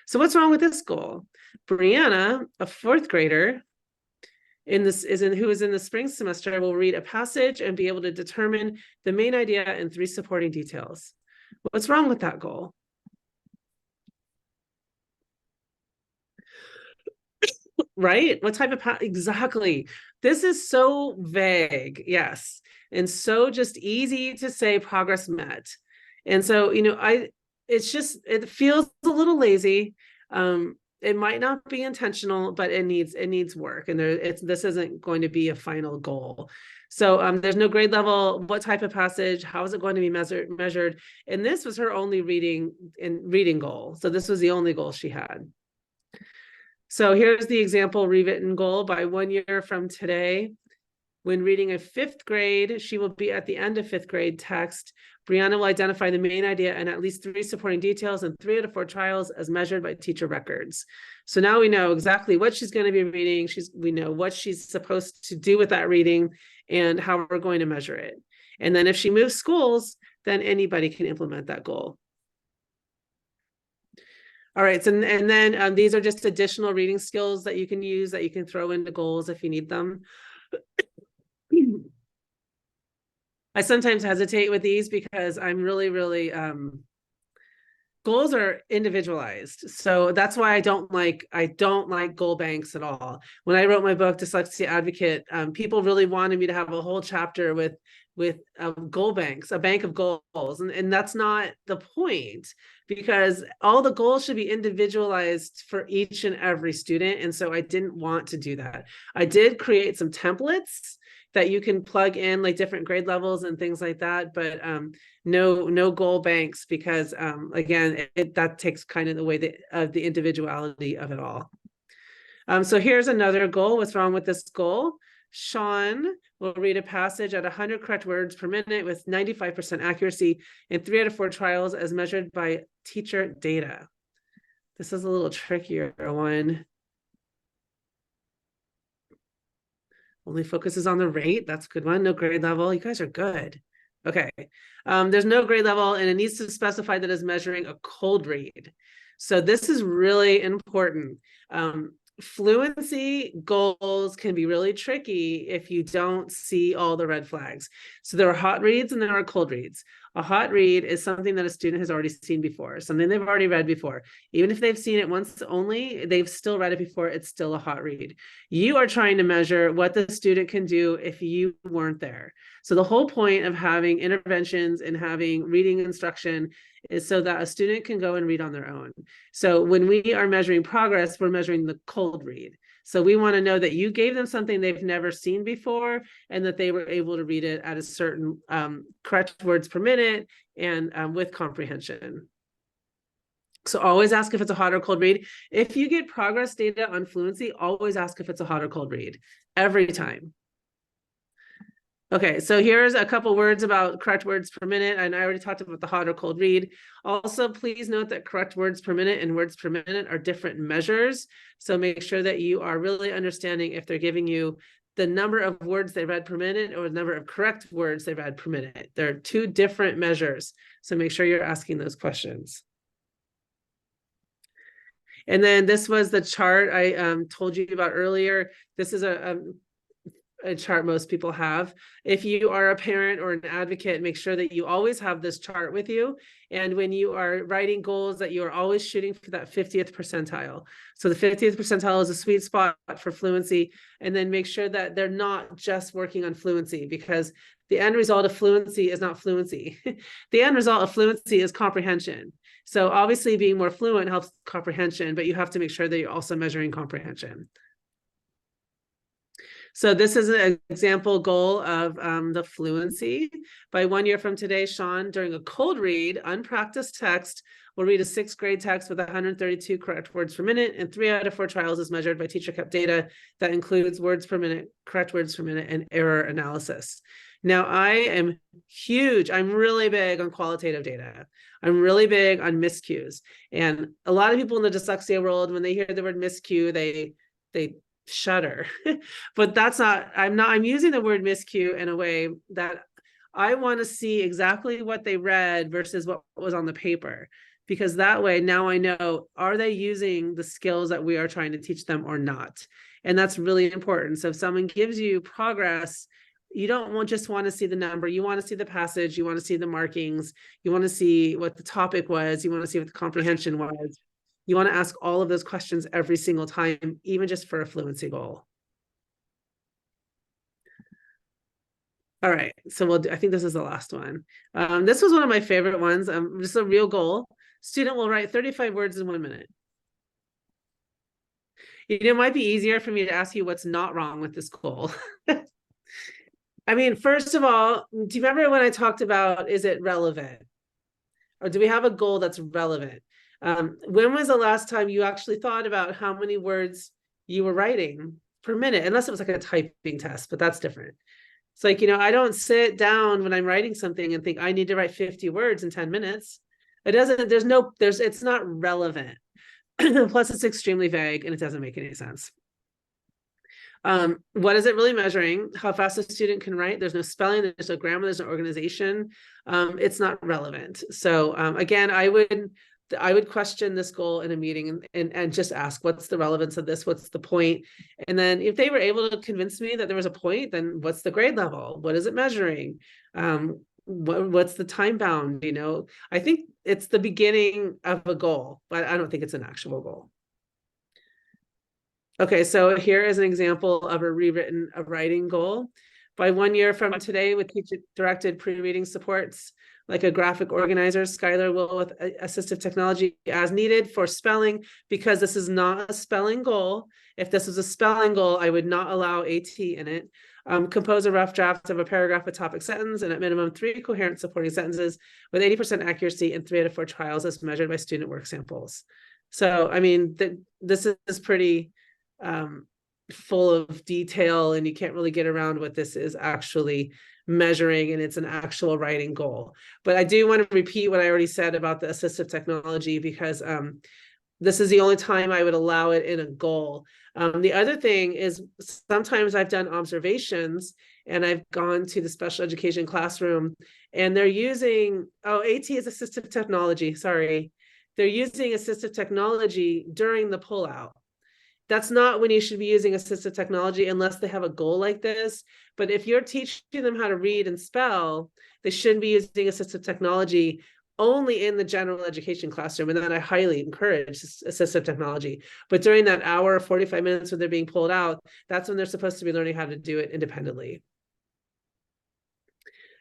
Speaker 2: So what's wrong with this goal? Brianna, a 4th grader, who is in the spring semester, will read a passage and be able to determine the main idea and 3 supporting details. What's wrong with that goal? Right? What type of exactly? This is so vague, yes, and so just easy to say progress met. And so, it feels a little lazy. It might not be intentional, but it needs work, and this isn't going to be a final goal. So there's no grade level. What type of passage? How is it going to be measured? And this was her only reading goal. So this was the only goal she had. So here's the example rewritten goal. By 1 year from today, when reading a 5th grade, she will be at the end of 5th grade text. Brianna will identify the main idea and at least 3 supporting details and 3 out of 4 trials as measured by teacher records. So now we know exactly what she's going to be reading. We know what she's supposed to do with that reading and how we're going to measure it. And then if she moves schools, then anybody can implement that goal. All right, so and then these are just additional reading skills that you can use, that you can throw into goals if you need them. I sometimes hesitate with these because I'm really goals are individualized. So that's why I don't like goal banks at all. When I wrote my book, Dyslexia Advocate, people really wanted me to have a whole chapter with goal banks, a bank of goals. And that's not the point, because all the goals should be individualized for each and every student. And so I didn't want to do that. I did create some templates that you can plug in, like different grade levels and things like that, but no goal banks, because again, that takes kind of away the individuality of it all. So here's another goal. What's wrong with this goal? Sean will read a passage at 100 correct words per minute with 95% accuracy in 3 out of 4 trials as measured by teacher data. This is a little trickier one. Only focuses on the rate. That's a good one. No grade level. You guys are good. Okay. There's no grade level, and it needs to specify that it's measuring a cold read. So this is really important. Fluency goals can be really tricky if you don't see all the red flags. So there are hot reads and there are cold reads. A hot read is something that a student has already seen before, something they've already read before. Even if they've seen it once only, they've still read it before, it's still a hot read. You are trying to measure what the student can do if you weren't there. So the whole point of having interventions and having reading instruction is so that a student can go and read on their own. So when we are measuring progress, we're measuring the cold read. So we want to know that you gave them something they've never seen before, and that they were able to read it at a certain correct words per minute and with comprehension. So always ask if it's a hot or cold read. If you get progress data on fluency, always ask if it's a hot or cold read, every time. Okay, so here's a couple words about correct words per minute, and I already talked about the hot or cold read. Also, please note that correct words per minute and words per minute are different measures. So make sure that you are really understanding if they're giving you the number of words they read per minute or the number of correct words they read per minute. They're 2 different measures. So make sure you're asking those questions. And then this was the chart I told you about earlier. This is a chart most people have. If you are a parent or an advocate, make sure that you always have this chart with you. And when you are writing goals, that you are always shooting for that 50th percentile. So the 50th percentile is a sweet spot for fluency. And then make sure that they're not just working on fluency, because the end result of fluency is not fluency. The end result of fluency is comprehension. So obviously being more fluent helps comprehension, but you have to make sure that you're also measuring comprehension. So this is an example goal of the fluency. By 1 year from today, Sean, during a cold read, unpracticed text, will read a 6th grade text with 132 correct words per minute, and 3 out of 4 trials is measured by teacher kept data that includes words per minute, correct words per minute, and error analysis. Now, I am huge. I'm really big on qualitative data. I'm really big on miscues. And a lot of people in the dyslexia world, when they hear the word miscue, they shudder. But that's not, I'm using the word miscue in a way that I want to see exactly what they read versus what was on the paper, because that way now I know, are they using the skills that we are trying to teach them or not? And that's really important. So if someone gives you progress, you don't just want to see the number, you want to see the passage, you want to see the markings, you want to see what the topic was, you want to see what the comprehension was. You want to ask all of those questions every single time, even just for a fluency goal. All right, so I think this is the last one. This was one of my favorite ones. Just a real goal. Student will write 35 words in 1 minute. It might be easier for me to ask you what's not wrong with this goal. I mean, first of all, do you remember when I talked about, is it relevant? Or do we have a goal that's relevant? When was the last time you actually thought about how many words you were writing per minute? Unless it was like a typing test, but that's different. It's like, I don't sit down when I'm writing something and think I need to write 50 words in 10 minutes. It doesn't, it's not relevant. Plus it's extremely vague and it doesn't make any sense. What is it really measuring? How fast a student can write? There's no spelling, there's no grammar, there's no organization. It's not relevant. So again, I would question this goal in a meeting and just ask, what's the relevance of this? What's the point? And then if they were able to convince me that there was a point, then what's the grade level? What is it measuring? What's the time bound? I think it's the beginning of a goal, but I don't think it's an actual goal. Okay, so here is an example of a writing goal. By 1 year from today, with teacher-directed pre-reading supports, like a graphic organizer, Skylar will, with assistive technology as needed for spelling, because this is not a spelling goal. If this was a spelling goal, I would not allow AT in it. Compose a rough draft of a paragraph with topic sentence and at minimum 3 coherent supporting sentences with 80% accuracy in 3 out of 4 trials as measured by student work samples. So, I mean, this is pretty full of detail, and you can't really get around what this is actually measuring, and it's an actual writing goal. But I do want to repeat what I already said about the assistive technology, because this is the only time I would allow it in a goal. The other thing is, sometimes I've done observations and I've gone to the special education classroom and they're using, AT is assistive technology, sorry. They're using assistive technology during the pullout. That's not when you should be using assistive technology unless they have a goal like this. But if you're teaching them how to read and spell, they shouldn't be using assistive technology only in the general education classroom. And then I highly encourage assistive technology. But during that hour or 45 minutes when they're being pulled out, that's when they're supposed to be learning how to do it independently.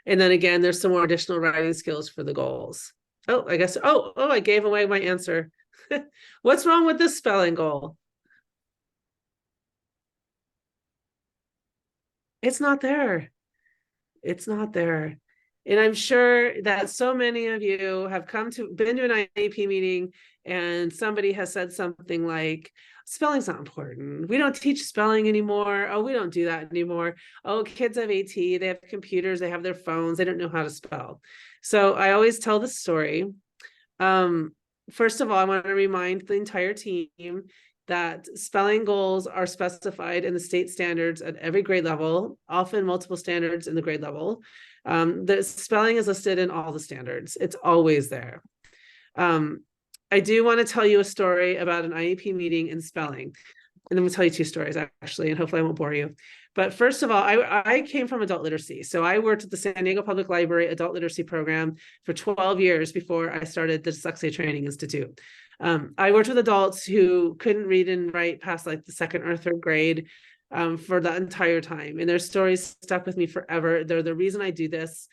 Speaker 2: And then again, there's some more additional writing skills for the goals. I guess, I gave away my answer. What's wrong with this spelling goal? It's not there. It's not there. And I'm sure that so many of you have been to an IEP meeting and somebody has said something like, spelling's not important. We don't teach spelling anymore. Oh, we don't do that anymore. Oh, kids have AT, they have computers, they have their phones, they don't know how to spell. So I always tell the story. First of all, I want to remind the entire team that spelling goals are specified in the state standards at every grade level, often multiple standards in the grade level. The spelling is listed in all the standards. It's always there. I do want to tell you a story about an IEP meeting in spelling. And I'm going to tell you 2 stories, actually, and hopefully I won't bore you. But first of all, I came from adult literacy. So I worked at the San Diego Public Library adult literacy program for 12 years before I started the Dyslexia Training Institute. I worked with adults who couldn't read and write past like the 2nd or 3rd grade for the entire time. And their stories stuck with me forever. They're the reason I do this.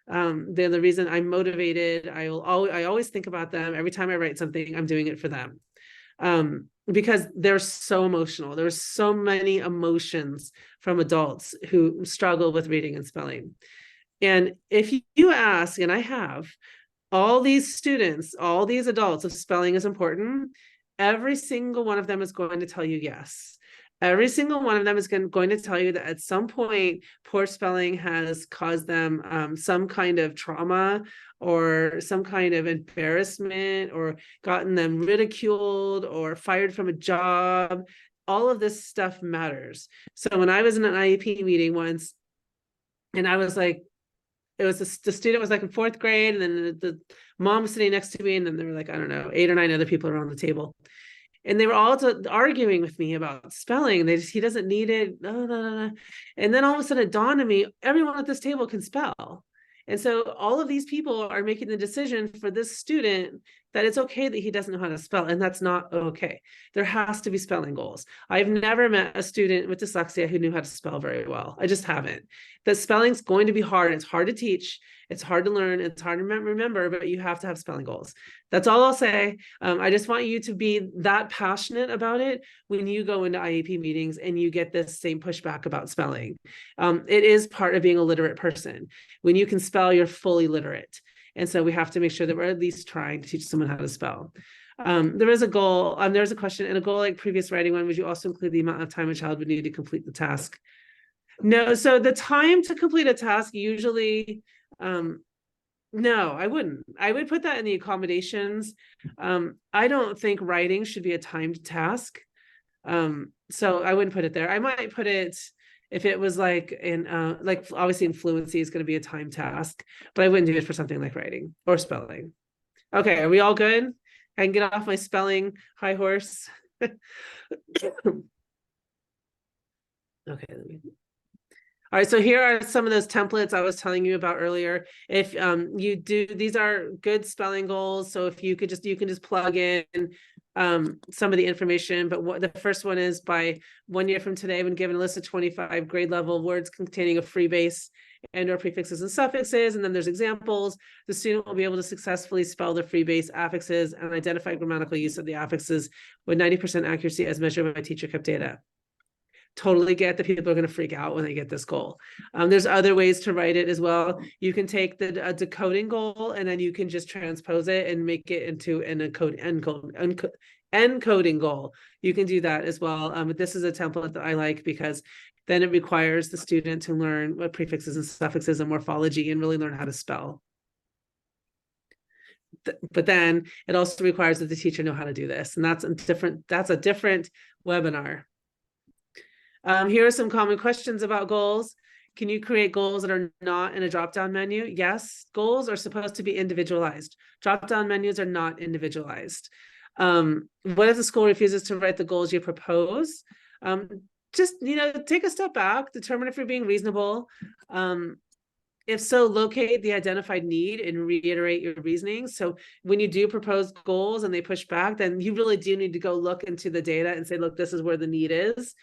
Speaker 2: They're the reason I'm motivated. I always think about them. Every time I write something, I'm doing it for them. Because they're so emotional. There's so many emotions from adults who struggle with reading and spelling. And if you ask, and I have, all these students, all these adults, if spelling is important, every single one of them is going to tell you yes. Every single one of them is going to tell you that at some point, poor spelling has caused them some kind of trauma or some kind of embarrassment or gotten them ridiculed or fired from a job. All of this stuff matters. So when I was in an IEP meeting once, and I was like, the student was like in 4th grade, and then the mom was sitting next to me, and then there were like, I don't know, 8 or 9 other people around the table. And they were all arguing with me about spelling. He doesn't need it. And then all of a sudden it dawned on me, everyone at this table can spell. And so all of these people are making the decision for this student that it's okay that he doesn't know how to spell, and that's not okay. There has to be spelling goals. I've never met a student with dyslexia who knew how to spell very well. I just haven't. The spelling's going to be hard. It's hard to teach. It's hard to learn. It's hard to remember, but you have to have spelling goals. That's all I'll say. I just want you to be that passionate about it when you go into IEP meetings and you get this same pushback about spelling. It is part of being a literate person. When you can spell, you're fully literate. And so we have to make sure that we're at least trying to teach someone how to spell. There is a goal, there's a question, and a goal like previous writing one, would you also include the amount of time a child would need to complete the task? No, so the time to complete a task usually, no, I wouldn't. I would put that in the accommodations. I don't think writing should be a timed task. So I wouldn't put it there. I might put it if it was like like obviously in fluency is going to be a time task, but I wouldn't do it for something like writing or spelling. Okay, are we all good? I can get off my spelling high horse. Okay, all right, so here are some of those templates I was telling you about earlier. If you do, these are good spelling goals. So if you can just plug in some of the information. But what the first one is, by 1 year from today, when given a list of 25 grade level words containing a free base and or prefixes and suffixes, and then there's examples, the student will be able to successfully spell the free base affixes and identify grammatical use of the affixes with 90% accuracy as measured by teacher kept data. Totally get that people are going to freak out when they get this goal. There's other ways to write it as well. You can take the decoding goal and then you can just transpose it and make it into an encoding goal. You can do that as well. But this is a template that I like because then it requires the student to learn what prefixes and suffixes and morphology and really learn how to spell. But then it also requires that the teacher know how to do this. And that's a different webinar. Here are some common questions about goals. Can you create goals that are not in a drop-down menu? Yes, goals are supposed to be individualized. Drop-down menus are not individualized. What if the school refuses to write the goals you propose? Just, take a step back, determine if you're being reasonable. If so, locate the identified need and reiterate your reasoning. So when you do propose goals and they push back, then you really do need to go look into the data and say, look, this is where the need is.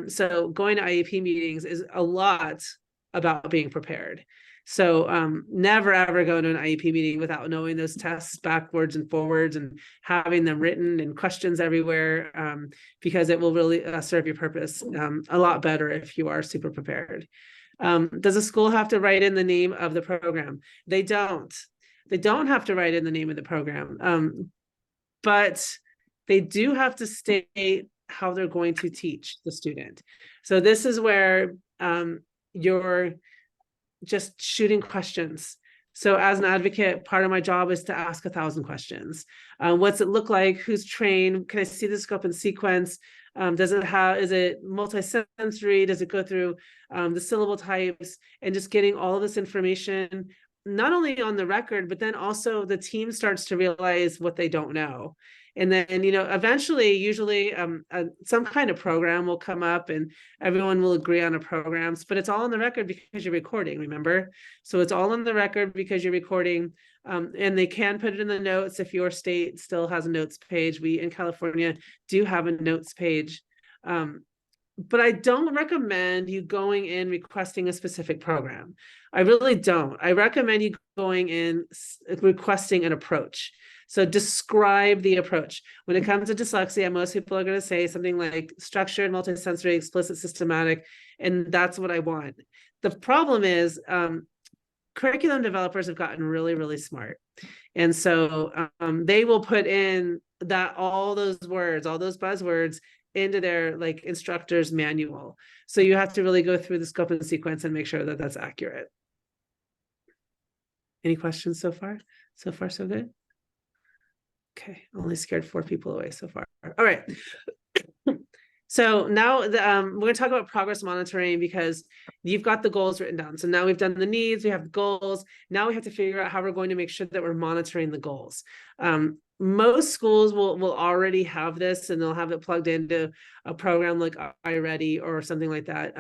Speaker 2: So going to IEP meetings is a lot about being prepared. So never, ever go to an IEP meeting without knowing those tests backwards and forwards and having them written and questions everywhere, because it will really serve your purpose a lot better if you are super prepared. Does a school have to write in the name of the program? They don't. They don't have to write in the name of the program, but they do have to state how they're going to teach the student. So this is where you're just shooting questions. So as an advocate, part of my job is to ask 1,000 questions. What's it look like? Who's trained? Can I see the scope and sequence? Is it multisensory? Does it go through the syllable types? And just getting all of this information, not only on the record, but then also the team starts to realize what they don't know. And then, eventually, usually some kind of program will come up and everyone will agree on a program, but it's all on the record because you're recording, remember? So it's all on the record because you're recording, and they can put it in the notes if your state still has a notes page. We in California do have a notes page. But I don't recommend you going in requesting a specific program. I really don't. I recommend you going in requesting an approach. So describe the approach. When it comes to dyslexia, most people are going to say something like structured, multisensory, explicit, systematic, and that's what I want. The problem is curriculum developers have gotten really, really smart. And so they will put in all those buzzwords into their instructor's manual. So you have to really go through the scope and sequence and make sure that that's accurate. Any questions so far? So far, so good? Okay, only scared 4 people away so far. All right. So now we're going to talk about progress monitoring because you've got the goals written down. So now we've done the needs, we have the goals. Now we have to figure out how we're going to make sure that we're monitoring the goals. Most schools will already have this and they'll have it plugged into a program like iReady or something like that.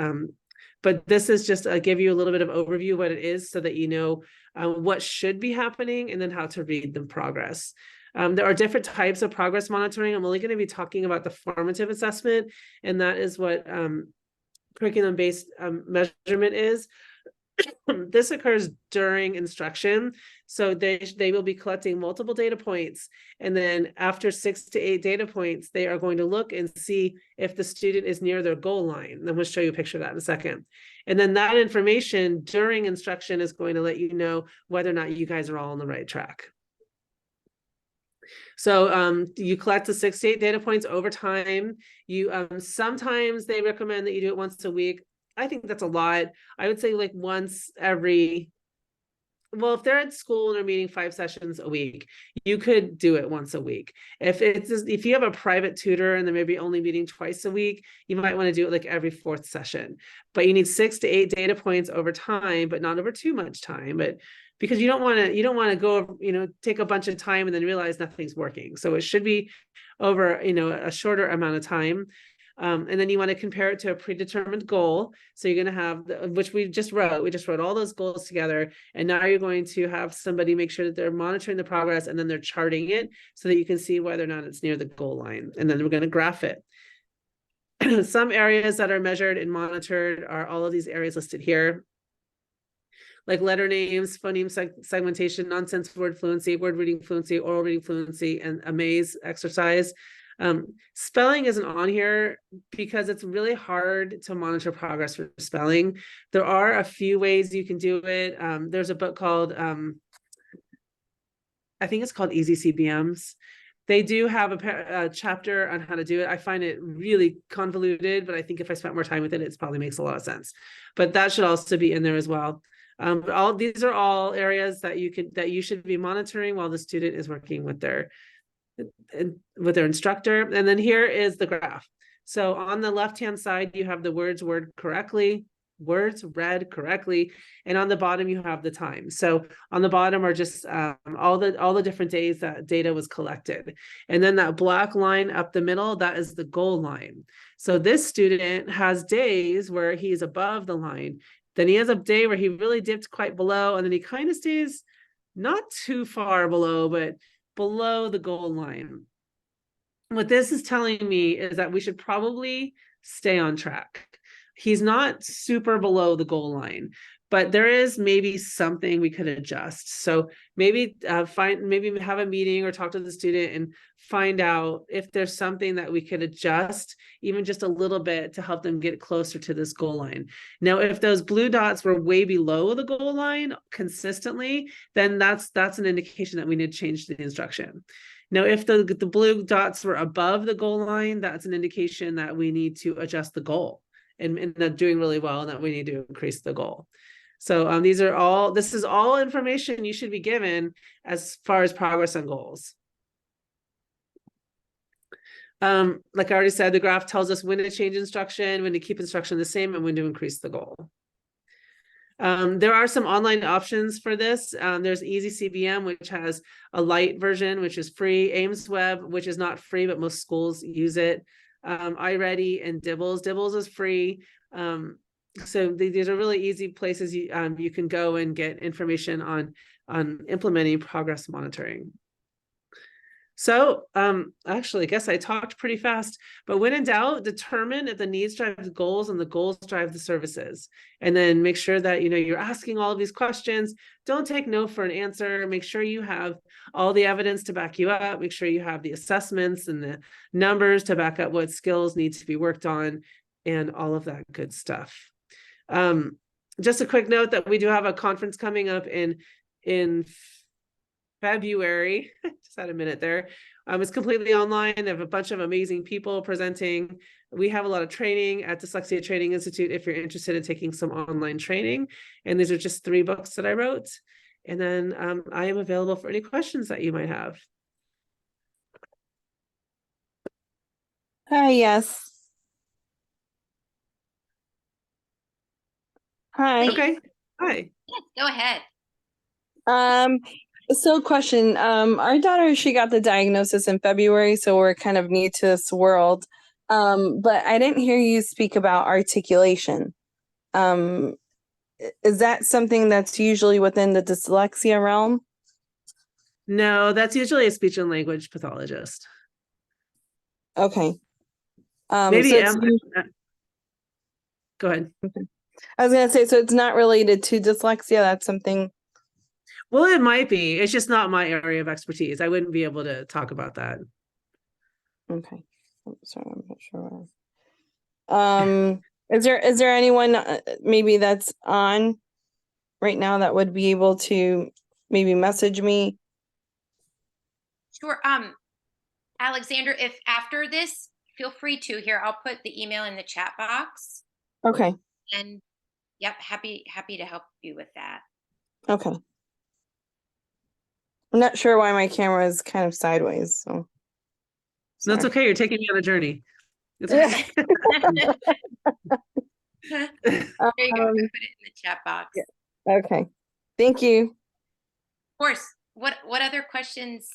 Speaker 2: But this is just give you a little bit of overview of what it is so that you know what should be happening and then how to read the progress. There are different types of progress monitoring. I'm only going to be talking about the formative assessment, and that is what curriculum-based measurement is. This occurs during instruction. So they will be collecting multiple data points. And then after 6 to 8 data points, they are going to look and see if the student is near their goal line. And I'm going to show you a picture of that in a second. And then that information during instruction is going to let you know whether or not you guys are all on the right track. So you collect the 6 to 8 data points over time. You sometimes they recommend that you do it once a week. I think that's a lot. I would say like once every well, if they're at school and they're meeting 5 sessions a week, you could do it once a week. If you have a private tutor and they're maybe only meeting twice a week, you might want to do it like every 4th session. But you need 6 to 8 data points over time, but not over too much time. But because you don't want to go, take a bunch of time and then realize nothing's working. So it should be over, a shorter amount of time. And then you want to compare it to a predetermined goal. So you're going to have, which we just wrote all those goals together. And now you're going to have somebody make sure that they're monitoring the progress, and then they're charting it so that you can see whether or not it's near the goal line. And then we're going to graph it. Some areas that are measured and monitored are all of these areas listed here, like letter names, phoneme segmentation, nonsense word fluency, word reading fluency, oral reading fluency, and a maze exercise. Spelling isn't on here because it's really hard to monitor progress for spelling. There are a few ways you can do it. There's a book called, I think it's called Easy CBMs. They do have a chapter on how to do it. I find it really convoluted, but I think if I spent more time with it, it probably makes a lot of sense. But that should also be in there as well. All these are all areas that you should be monitoring while the student is working with their instructor. And then here is the graph. So on the left-hand side, you have the words read correctly, and on the bottom you have the time. So on the bottom are just all the different days that data was collected, and then that black line up the middle, that is the goal line. So this student has days where he's above the line, then he has a day where he really dipped quite below, and then he kind of stays not too far below, but below the goal line. What this is telling me is that we should probably stay on track. He's not super below the goal line, but there is maybe something we could adjust. So maybe have a meeting or talk to the student and find out if there's something that we could adjust, even just a little bit, to help them get closer to this goal line. Now, if those blue dots were way below the goal line consistently, then that's an indication that we need to change the instruction. Now, if the blue dots were above the goal line, that's an indication that we need to adjust the goal, and they're doing really well, and that we need to increase the goal. So this is all information you should be given as far as progress on goals. Like I already said, the graph tells us when to change instruction, when to keep instruction the same, and when to increase the goal. There are some online options for this. There's Easy CBM, which has a light version, which is free. AimsWeb, which is not free, but most schools use it. iReady and Dibbles. Dibbles is free. So these are really easy places you can go and get information on implementing progress monitoring. So actually, I guess I talked pretty fast, but when in doubt, determine if the needs drive the goals and the goals drive the services. And then make sure that you're asking all of these questions. Don't take no for an answer. Make sure you have all the evidence to back you up. Make sure you have the assessments and the numbers to back up what skills need to be worked on, and all of that good stuff. Just a quick note that we do have a conference coming up in February. Just had a minute there. It's completely online. They have a bunch of amazing people presenting. We have a lot of training at Dyslexia Training Institute if you're interested in taking some online training. And these are just 3 books that I wrote. And then I am available for any questions that you might have.
Speaker 3: Hi, yes. Hi.
Speaker 2: Okay. Hi.
Speaker 1: Yes, go ahead.
Speaker 3: So question, our daughter, she got the diagnosis in February, so we're kind of new to this world. But I didn't hear you speak about articulation. Is that something that's usually within the dyslexia realm?
Speaker 2: No, that's usually a speech and language pathologist.
Speaker 3: Okay.
Speaker 2: Maybe
Speaker 3: so
Speaker 2: go ahead.
Speaker 3: Okay. I was gonna say, so it's not related to dyslexia. That's something.
Speaker 2: Well, it might be. It's just not my area of expertise. I wouldn't be able to talk about that.
Speaker 3: Okay. I'm sorry, I'm not sure. Is there anyone maybe that's on right now that would be able to maybe message me?
Speaker 1: Sure. Alexander, if after this, feel free to. Here, I'll put the email in the chat box.
Speaker 3: Okay.
Speaker 1: And yep, happy to help you with that.
Speaker 3: Okay. I'm not sure why my camera is kind of sideways. So
Speaker 2: That's
Speaker 3: sorry.
Speaker 2: okay. You're taking me on a journey. It's
Speaker 3: Yeah.
Speaker 2: okay.
Speaker 1: There you go. I put it in the chat box.
Speaker 3: Yeah. Okay. Thank you.
Speaker 1: Of course. What other questions?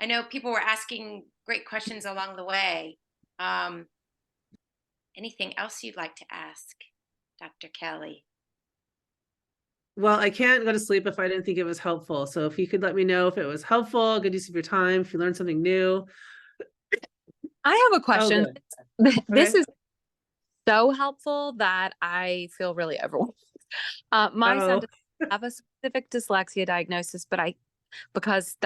Speaker 1: I know people were asking great questions along the way. Anything else you'd like to ask, Dr. Kelli?
Speaker 2: Well, I can't go to sleep if I didn't think it was helpful. So if you could let me know if it was helpful, good use of your time, if you learned something new.
Speaker 4: I have a question. This
Speaker 2: Okay.
Speaker 4: is so helpful that I feel really overwhelmed. My son doesn't have a specific dyslexia diagnosis, but because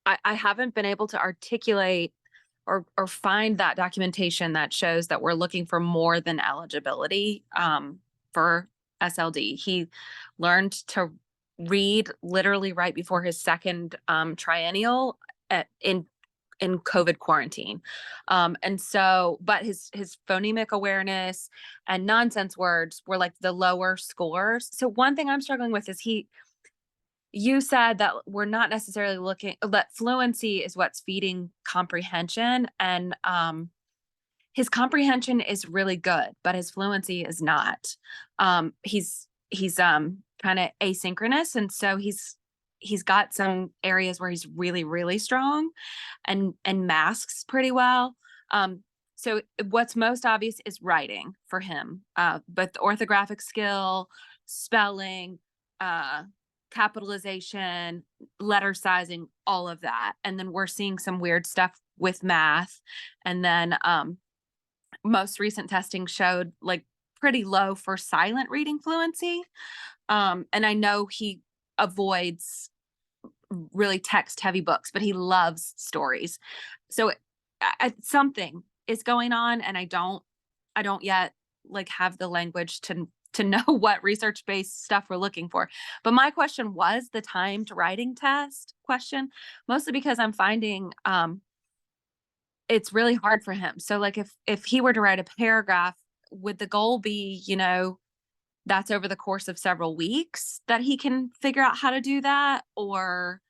Speaker 4: I haven't been able to articulate or find that documentation that shows that we're looking for more than eligibility for SLD. He learned to read literally right before his second triennial in COVID quarantine. And so, but his phonemic awareness and nonsense words were like the lower scores. So one thing I'm struggling with is you said that we're not necessarily that fluency is what's feeding comprehension, and his comprehension is really good, but his fluency is not. He's kind of asynchronous, and so he's got some areas where he's really, really strong and masks pretty well. So what's most obvious is writing for him, but the orthographic skill, spelling, capitalization, letter sizing, all of that. And then we're seeing some weird stuff with math. And then most recent testing showed like pretty low for silent reading fluency. And I know he avoids really text heavy books, but he loves stories. So something is going on, and I don't yet like have the language to know what research-based stuff we're looking for. But my question was the timed writing test question, mostly because I'm finding it's really hard for him. So like if he were to write a paragraph, would the goal be, that's over the course of several weeks that he can figure out how to do that, or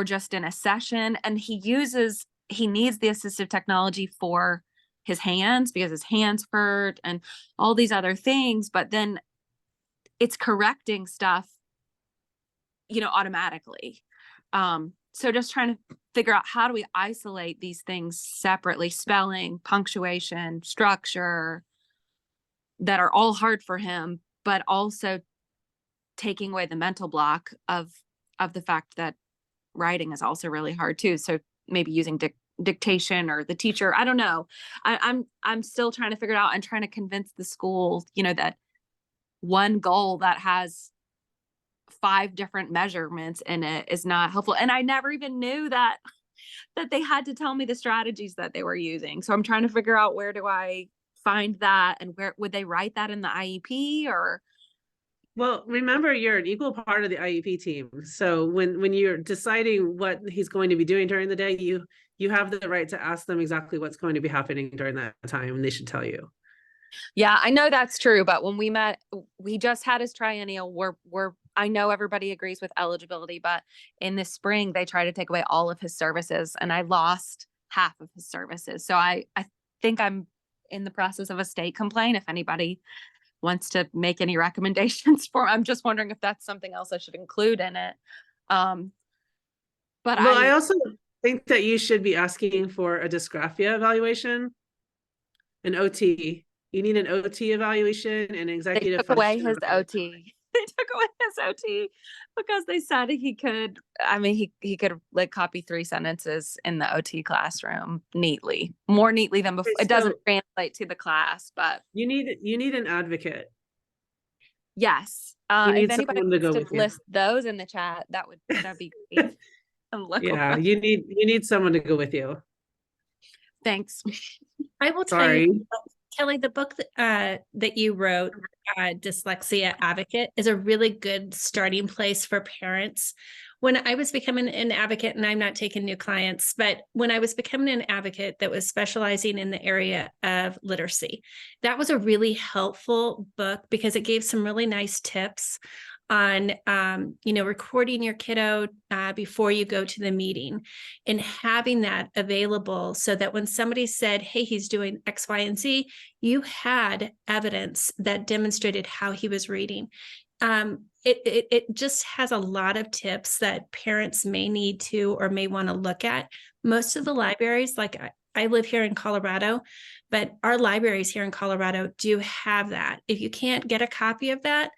Speaker 4: just in a session? And he needs the assistive technology for his hands because his hands hurt and all these other things, but then it's correcting stuff, automatically. So just trying to figure out, how do we isolate these things separately, spelling, punctuation, structure, that are all hard for him, but also taking away the mental block of the fact that writing is also really hard too. So maybe using dictation or the teacher, I don't know. I'm still trying to figure it out and trying to convince the school, that one goal that has 5 different measurements in it is not helpful. And I never even knew that they had to tell me the strategies that they were using. So I'm trying to figure out, where do I find that, and where would they write that in the IEP? Or
Speaker 2: Well, remember, you're an equal part of the IEP team. So when you're deciding what he's going to be doing during the day, you have the right to ask them exactly what's going to be happening during that time, and they should tell you.
Speaker 4: Yeah, I know that's true. But when we met, we just had his triennial. I know everybody agrees with eligibility, but in the spring, they try to take away all of his services, and I lost half of his services. So I think I'm in the process of a state complaint. If anybody wants to make any recommendations for, I'm just wondering if that's something else I should include in it. But
Speaker 2: I also think that you should be asking for a dysgraphia evaluation, an OT. You need an OT evaluation and executive.
Speaker 4: They took away his OT. They took away his OT because they said he could. I mean, he could like copy 3 sentences in the OT classroom neatly, more neatly than before. It doesn't translate to the class, but
Speaker 2: you need an advocate.
Speaker 4: Yes. If anybody wants to list those in the chat, that'd be great.
Speaker 2: Yeah, you need someone to go with you.
Speaker 4: Thanks.
Speaker 5: I will tell you, Kelli, the book that you wrote, Dyslexia Advocate, is a really good starting place for parents. When I was becoming an advocate, and I'm not taking new clients, but when I was becoming an advocate that was specializing in the area of literacy, that was a really helpful book because it gave some really nice tips on, recording your kiddo before you go to the meeting, and having that available so that when somebody said, hey, he's doing X, Y, and Z, you had evidence that demonstrated how he was reading. It just has a lot of tips that parents may need to or may want to look at. Most of the libraries, like I live here in Colorado, but our libraries here in Colorado do have that. If you can't get a copy of that,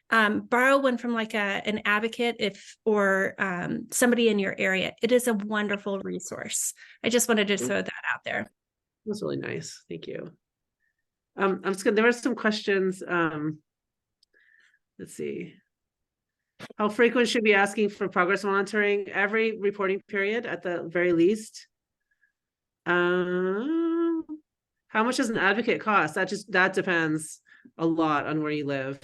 Speaker 5: borrow one from like an advocate or somebody in your area. It is a wonderful resource. I just wanted to throw that out there.
Speaker 2: That's really nice. Thank you. I'm just gonna, there were some questions. Let's see. How frequent should be asking for progress monitoring? Every reporting period at the very least. How much does an advocate cost? That depends a lot on where you live.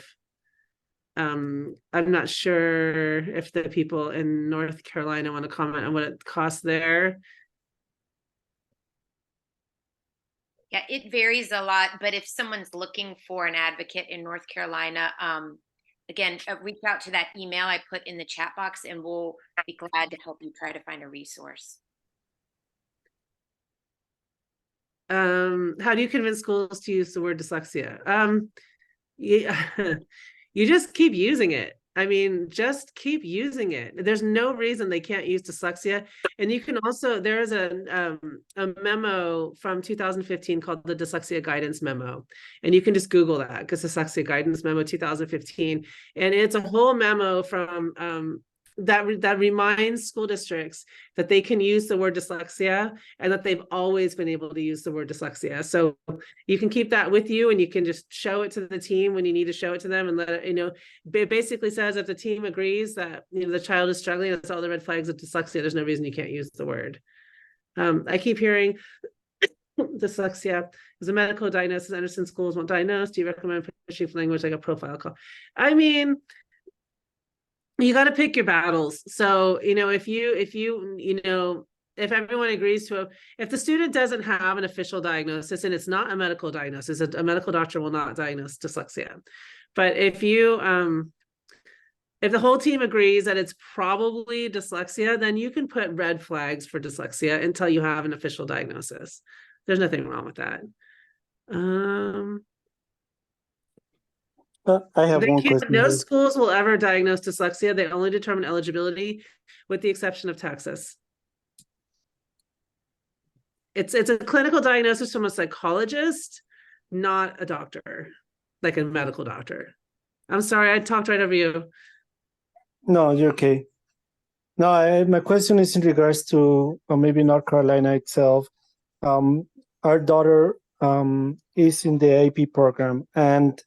Speaker 2: I'm not sure if the people in North Carolina want to comment on what it costs there.
Speaker 1: Yeah, it varies a lot, but if someone's looking for an advocate in North Carolina, again, reach out to that email I put in the chat box, and we'll be glad to help you try to find a resource.
Speaker 2: How do you convince schools to use the word dyslexia? Yeah, you just keep using it. I mean, just keep using it. There's no reason they can't use dyslexia. And you can also, there is a memo from 2015 called the Dyslexia Guidance Memo. And you can just Google that, because Dyslexia Guidance Memo 2015. And it's a whole memo from that reminds school districts that they can use the word dyslexia, and that they've always been able to use the word dyslexia. So you can keep that with you, and you can just show it to the team when you need to show it to them, and let it, it basically says if the team agrees that the child is struggling, that's all the red flags of dyslexia, there's no reason you can't use the word. I keep hearing dyslexia is a medical diagnosis. Anderson schools won't diagnose. Do you recommend pushing for language like a profile call? I mean, you got to pick your battles. So, if everyone agrees to if the student doesn't have an official diagnosis, and it's not a medical diagnosis, a medical doctor will not diagnose dyslexia. But if the whole team agrees that it's probably dyslexia, then you can put red flags for dyslexia until you have an official diagnosis. There's nothing wrong with that.
Speaker 6: I have one question.
Speaker 2: No schools will ever diagnose dyslexia. They only determine eligibility, with the exception of Texas. It's a clinical diagnosis from a psychologist, not a doctor, like a medical doctor. I'm sorry, I talked right over you.
Speaker 6: No, you're okay. No, my question is in regards to maybe North Carolina itself. Our daughter is in the AP program, and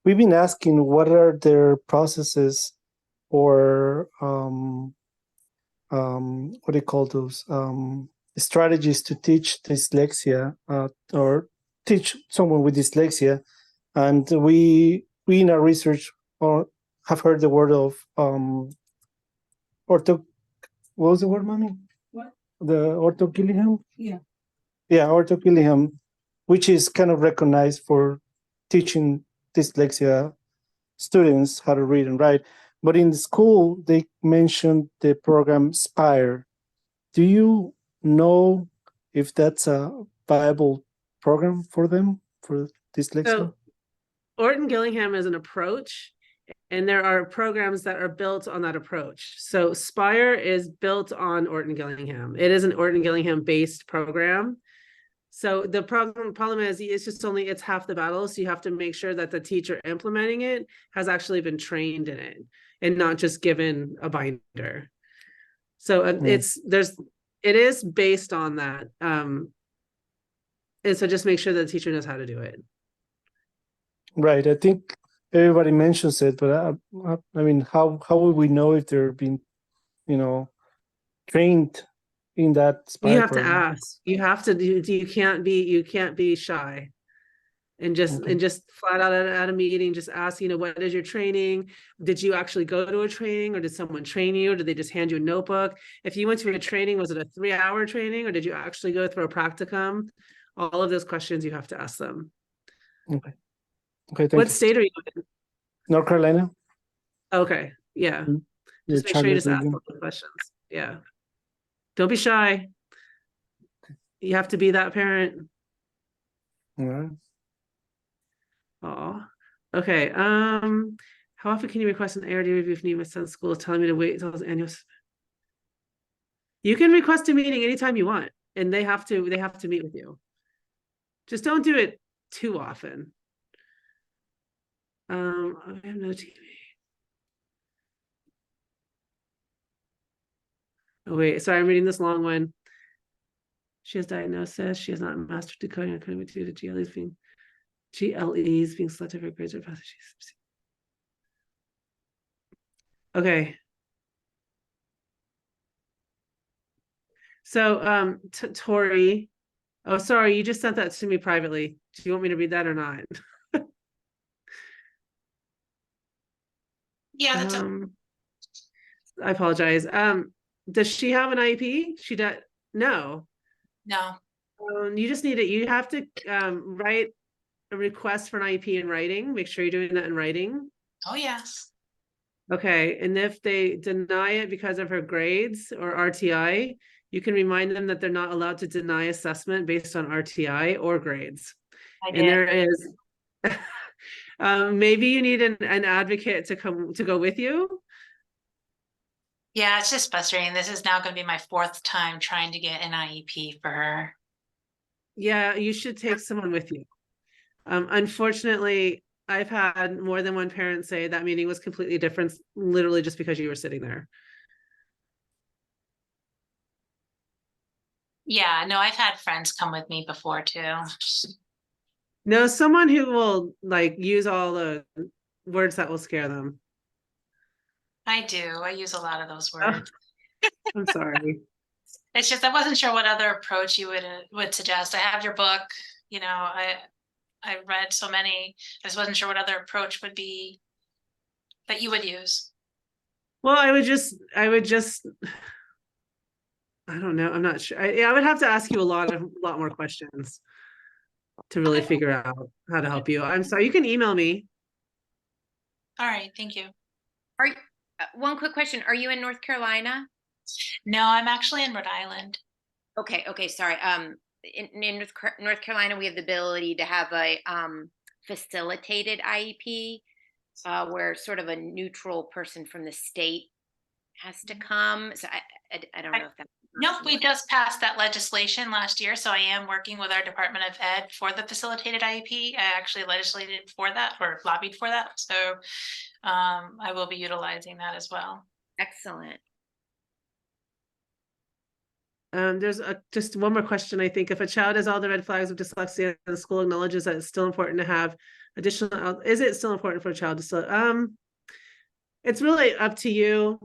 Speaker 6: we've been asking what are their processes or what do you call those strategies to teach dyslexia or teach someone with dyslexia. And we in our research have heard the word of what was the word, Mommy? What? The Ortho Gillingham? Yeah, Ortho Gillingham, which is kind of recognized for teaching dyslexia students how to read and write. But in the school, they mentioned the program SPIRE. Do you know if that's a viable program for them, for dyslexia?
Speaker 2: So, Orton Gillingham is an approach, and there are programs that are built on that approach. So SPIRE is built on Orton Gillingham. It is an Orton Gillingham based program. So the problem is it's half the battle. So you have to make sure that the teacher implementing it has actually been trained in it and not just given a binder. So it is based on that. And so just make sure that the teacher knows how to do it.
Speaker 6: Right. I think everybody mentions it, but I mean, how will we know if they're being, trained in that SPIRE
Speaker 2: You have
Speaker 6: program?
Speaker 2: to ask. You have to do. You can't be shy, and just flat out at a meeting, just ask. What is your training? Did you actually go to a training, or did someone train you, or did they just hand you a notebook? If you went to a training, was it a 3-hour training, or did you actually go through a practicum? All of those questions you have to ask them.
Speaker 6: Okay. Thank
Speaker 2: What
Speaker 6: you.
Speaker 2: state are you in?
Speaker 6: North Carolina.
Speaker 2: Okay. Yeah.
Speaker 6: Yeah,
Speaker 2: Just make sure you just ask
Speaker 6: Charlotte.
Speaker 2: all the questions. Yeah. Don't be shy. You have to be that parent.
Speaker 6: All right.
Speaker 2: Oh. Okay. How often can you request an ARD review if you need my son's school is telling me to wait until his annual? You can request a meeting anytime you want, and they have to meet with you. Just don't do it too often. I have no TV. Oh wait, sorry, I'm reading this long one. She has diagnosis. She has not mastered decoding or coding due to GLEs being selected for grades or passes. Okay. So Tori, oh sorry, you just sent that to me privately. Do you want me to read that or not?
Speaker 7: Yeah, that's
Speaker 2: I apologize. Does she have an IEP? She does. No.
Speaker 7: no.
Speaker 2: You just need it. You have to write a request for an IEP in writing. Make sure you're doing that in writing.
Speaker 7: Oh, yes.
Speaker 2: Okay. And if they deny it because of her grades or RTI, you can remind them that they're not allowed to deny assessment based on RTI or grades.
Speaker 7: I
Speaker 2: And
Speaker 7: did.
Speaker 2: there is maybe you need an advocate to go with you.
Speaker 7: Yeah, it's just frustrating. This is now going to be my 4th time trying to get an IEP for her.
Speaker 2: Yeah, you should take someone with you. Unfortunately, I've had more than one parent say that meeting was completely different, literally just because you were sitting there.
Speaker 7: Yeah, no, I've had friends come with me before too.
Speaker 2: No, someone who will like use all the words that will scare them.
Speaker 7: I do. I use a lot of those
Speaker 2: Oh,
Speaker 7: words.
Speaker 2: I'm sorry.
Speaker 7: It's just I wasn't sure what other approach you would suggest. I have your book. You know, I read so many. I just wasn't sure what other approach would be that you would use.
Speaker 2: Well, I would just, I don't know. I'm not sure. I would have to ask you a lot more questions to really figure out how to help you. I'm sorry. You can email me.
Speaker 7: All right, thank you.
Speaker 1: One quick question. Are you in North Carolina?
Speaker 7: No, I'm actually in Rhode Island.
Speaker 1: Okay, sorry. In North Carolina, we have the ability to have a facilitated IEP, where sort of a neutral person from the state has to come. So I don't know if that.
Speaker 7: No, we just passed that legislation last year, so I am working with our Department of Ed for the facilitated IEP. I actually legislated for that or lobbied for that, so I will be utilizing that as well.
Speaker 1: Excellent.
Speaker 2: There's just one more question. I think if a child has all the red flags of dyslexia and the school acknowledges that it's still important to have additional, is it still important for a child to still, it's really up to you.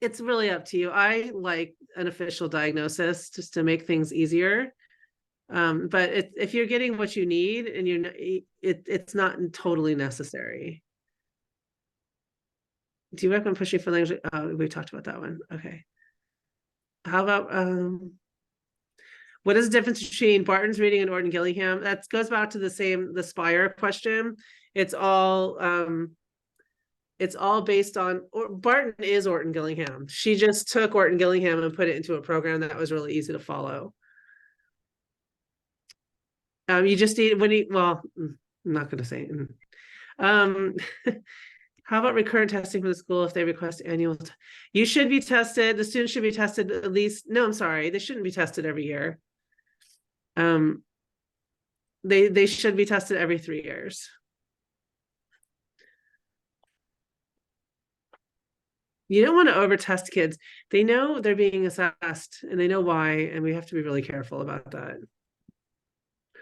Speaker 2: It's really up to you. I like an official diagnosis just to make things easier. But if you're getting what you need and it's not totally necessary. Do you recommend pushing for language? We talked about that one. Okay. How about what is the difference between Barton's reading and Orton Gillingham? That goes back to the Spire question. It's all based on, Barton is Orton Gillingham. She just took Orton Gillingham and put it into a program that was really easy to follow. You just need well, I'm not going to say. How about recurrent testing from the school if they request annual? You should be tested. The students should be tested at least. No, I'm sorry. They shouldn't be tested every year. They should be tested every 3 years. You don't want to over test kids. They know they're being assessed and they know why, and we have to be really careful about that.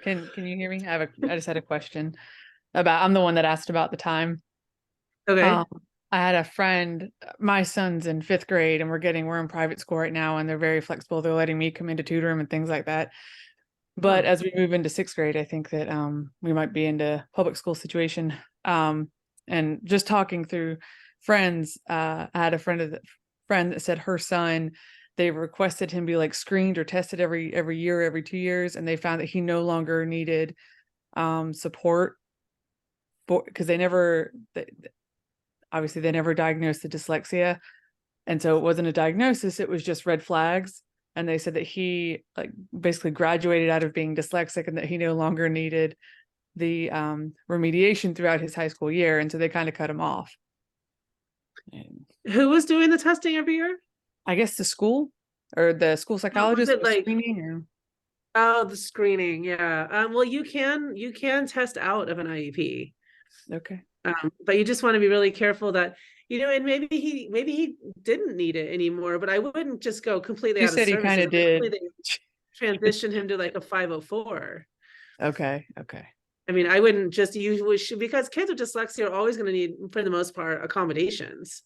Speaker 8: Can you hear me? I just had a question about, I'm the one that asked about the time.
Speaker 2: Okay.
Speaker 8: I had a friend, my son's in 5th grade and we're in private school right now and they're very flexible. They're letting me come in to tutor him and things like that. But as we move into 6th grade, I think that we might be into public school situation. And just talking through friends, I had a friend that said her son, they requested him be like screened or tested every year, every 2 years, and they found that he no longer needed support because obviously they never diagnosed the dyslexia. And so it wasn't a diagnosis, it was just red flags. And they said that he like basically graduated out of being dyslexic and that he no longer needed the remediation throughout his high school year. And so they kind of cut him off. And
Speaker 2: Who was doing the testing every year?
Speaker 8: I guess the school or the school psychologist
Speaker 2: it
Speaker 8: was
Speaker 2: like-
Speaker 8: screening or...
Speaker 2: Oh, the screening. Yeah. Well, you can test out of an IEP.
Speaker 8: Okay.
Speaker 2: But you just want to be really careful that, and maybe he didn't need it anymore, but I wouldn't just go completely
Speaker 8: You
Speaker 2: out of
Speaker 8: said he
Speaker 2: services.
Speaker 8: kind of did.
Speaker 2: Transition him to like a 504.
Speaker 8: Okay.
Speaker 2: I mean, I wouldn't just because kids with dyslexia are always going to need, for the most part, accommodations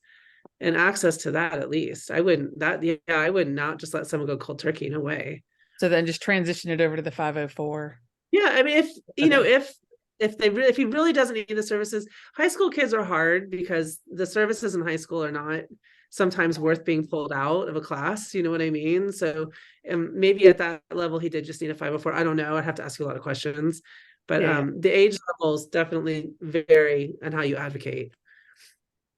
Speaker 2: and access to that at least. I would not just let someone go cold turkey. No way.
Speaker 8: So then just transition it over to the 504.
Speaker 2: Yeah, I mean,
Speaker 8: Okay.
Speaker 2: if he really doesn't need the services, high school kids are hard because the services in high school are not sometimes worth being pulled out of a class. You know what I mean? So maybe at that level, he did just need a 504. I don't know. I'd have to ask you a lot of questions. But the age levels definitely vary on how you advocate.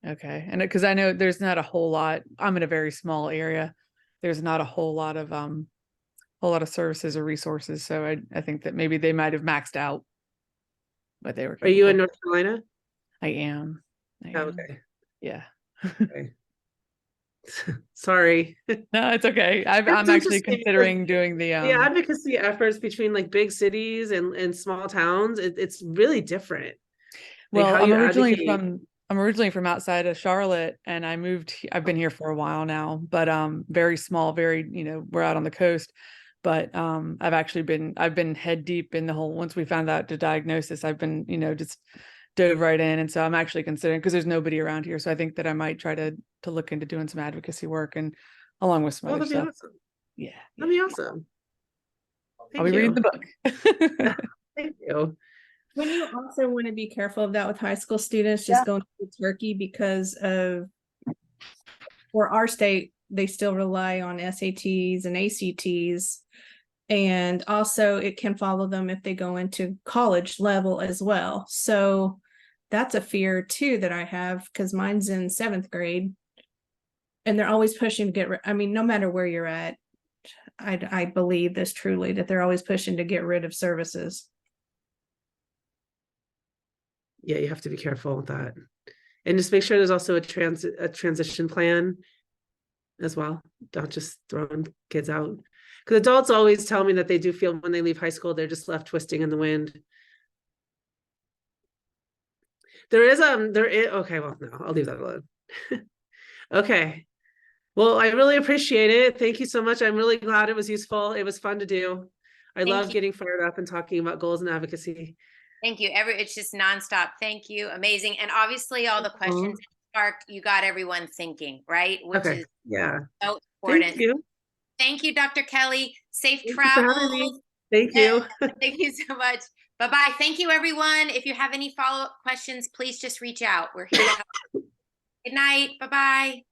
Speaker 8: Okay. And because I know there's not a whole lot, I'm in a very small area. There's not a whole lot of services or resources. So I think that maybe they might have maxed out, but they were.
Speaker 2: Are you in North Carolina?
Speaker 8: I am.
Speaker 2: Okay.
Speaker 8: Yeah.
Speaker 2: Okay. Sorry.
Speaker 8: No, it's okay. I'm actually considering doing the
Speaker 2: advocacy efforts between like big cities and small towns. It's really different.
Speaker 8: Well, I'm originally from outside of Charlotte, and I've been here for a while now, but very small, very, we're out on the coast. But I've been head deep in the whole, once we found out the diagnosis, I've been, just dove right in. And so I'm actually considering, because there's nobody around here. So I think that I might try to look into doing some advocacy work and along with some other
Speaker 2: that'd be
Speaker 8: stuff.
Speaker 2: awesome.
Speaker 8: Yeah.
Speaker 2: That'd be awesome.
Speaker 8: I'll be reading the book.
Speaker 2: Thank you.
Speaker 5: When you also want to be careful of that with high school students, just going to Turkey because for our state, they still rely on SATs and ACTs. And also it can follow them if they go into college level as well. So that's a fear too that I have, because mine's in 7th grade and they're always pushing to no matter where you're at, I believe this truly, that they're always pushing to get rid of services.
Speaker 2: Yeah, you have to be careful with that. And just make sure there's also a transition plan as well. Don't just throwing kids out. Because adults always tell me that they do feel when they leave high school, they're just left twisting in the wind. Okay, well, no, I'll leave that alone. Okay. Well, I really appreciate it. Thank you so much. I'm really glad it was useful. It was fun to do. I love getting fired up and talking about goals and advocacy.
Speaker 1: Thank you. It's just nonstop. Thank you. Amazing. And obviously all the questions sparked, you got everyone thinking, right? Which is so important.
Speaker 2: Thank you.
Speaker 1: Thank you, Dr. Kelly. Safe
Speaker 2: Thank you for having
Speaker 1: travels.
Speaker 2: me. Thank you.
Speaker 1: Thank you so much. Bye-bye. Thank you, everyone. If you have any follow-up questions, please just reach out. We're here to help. Good night. Bye-bye.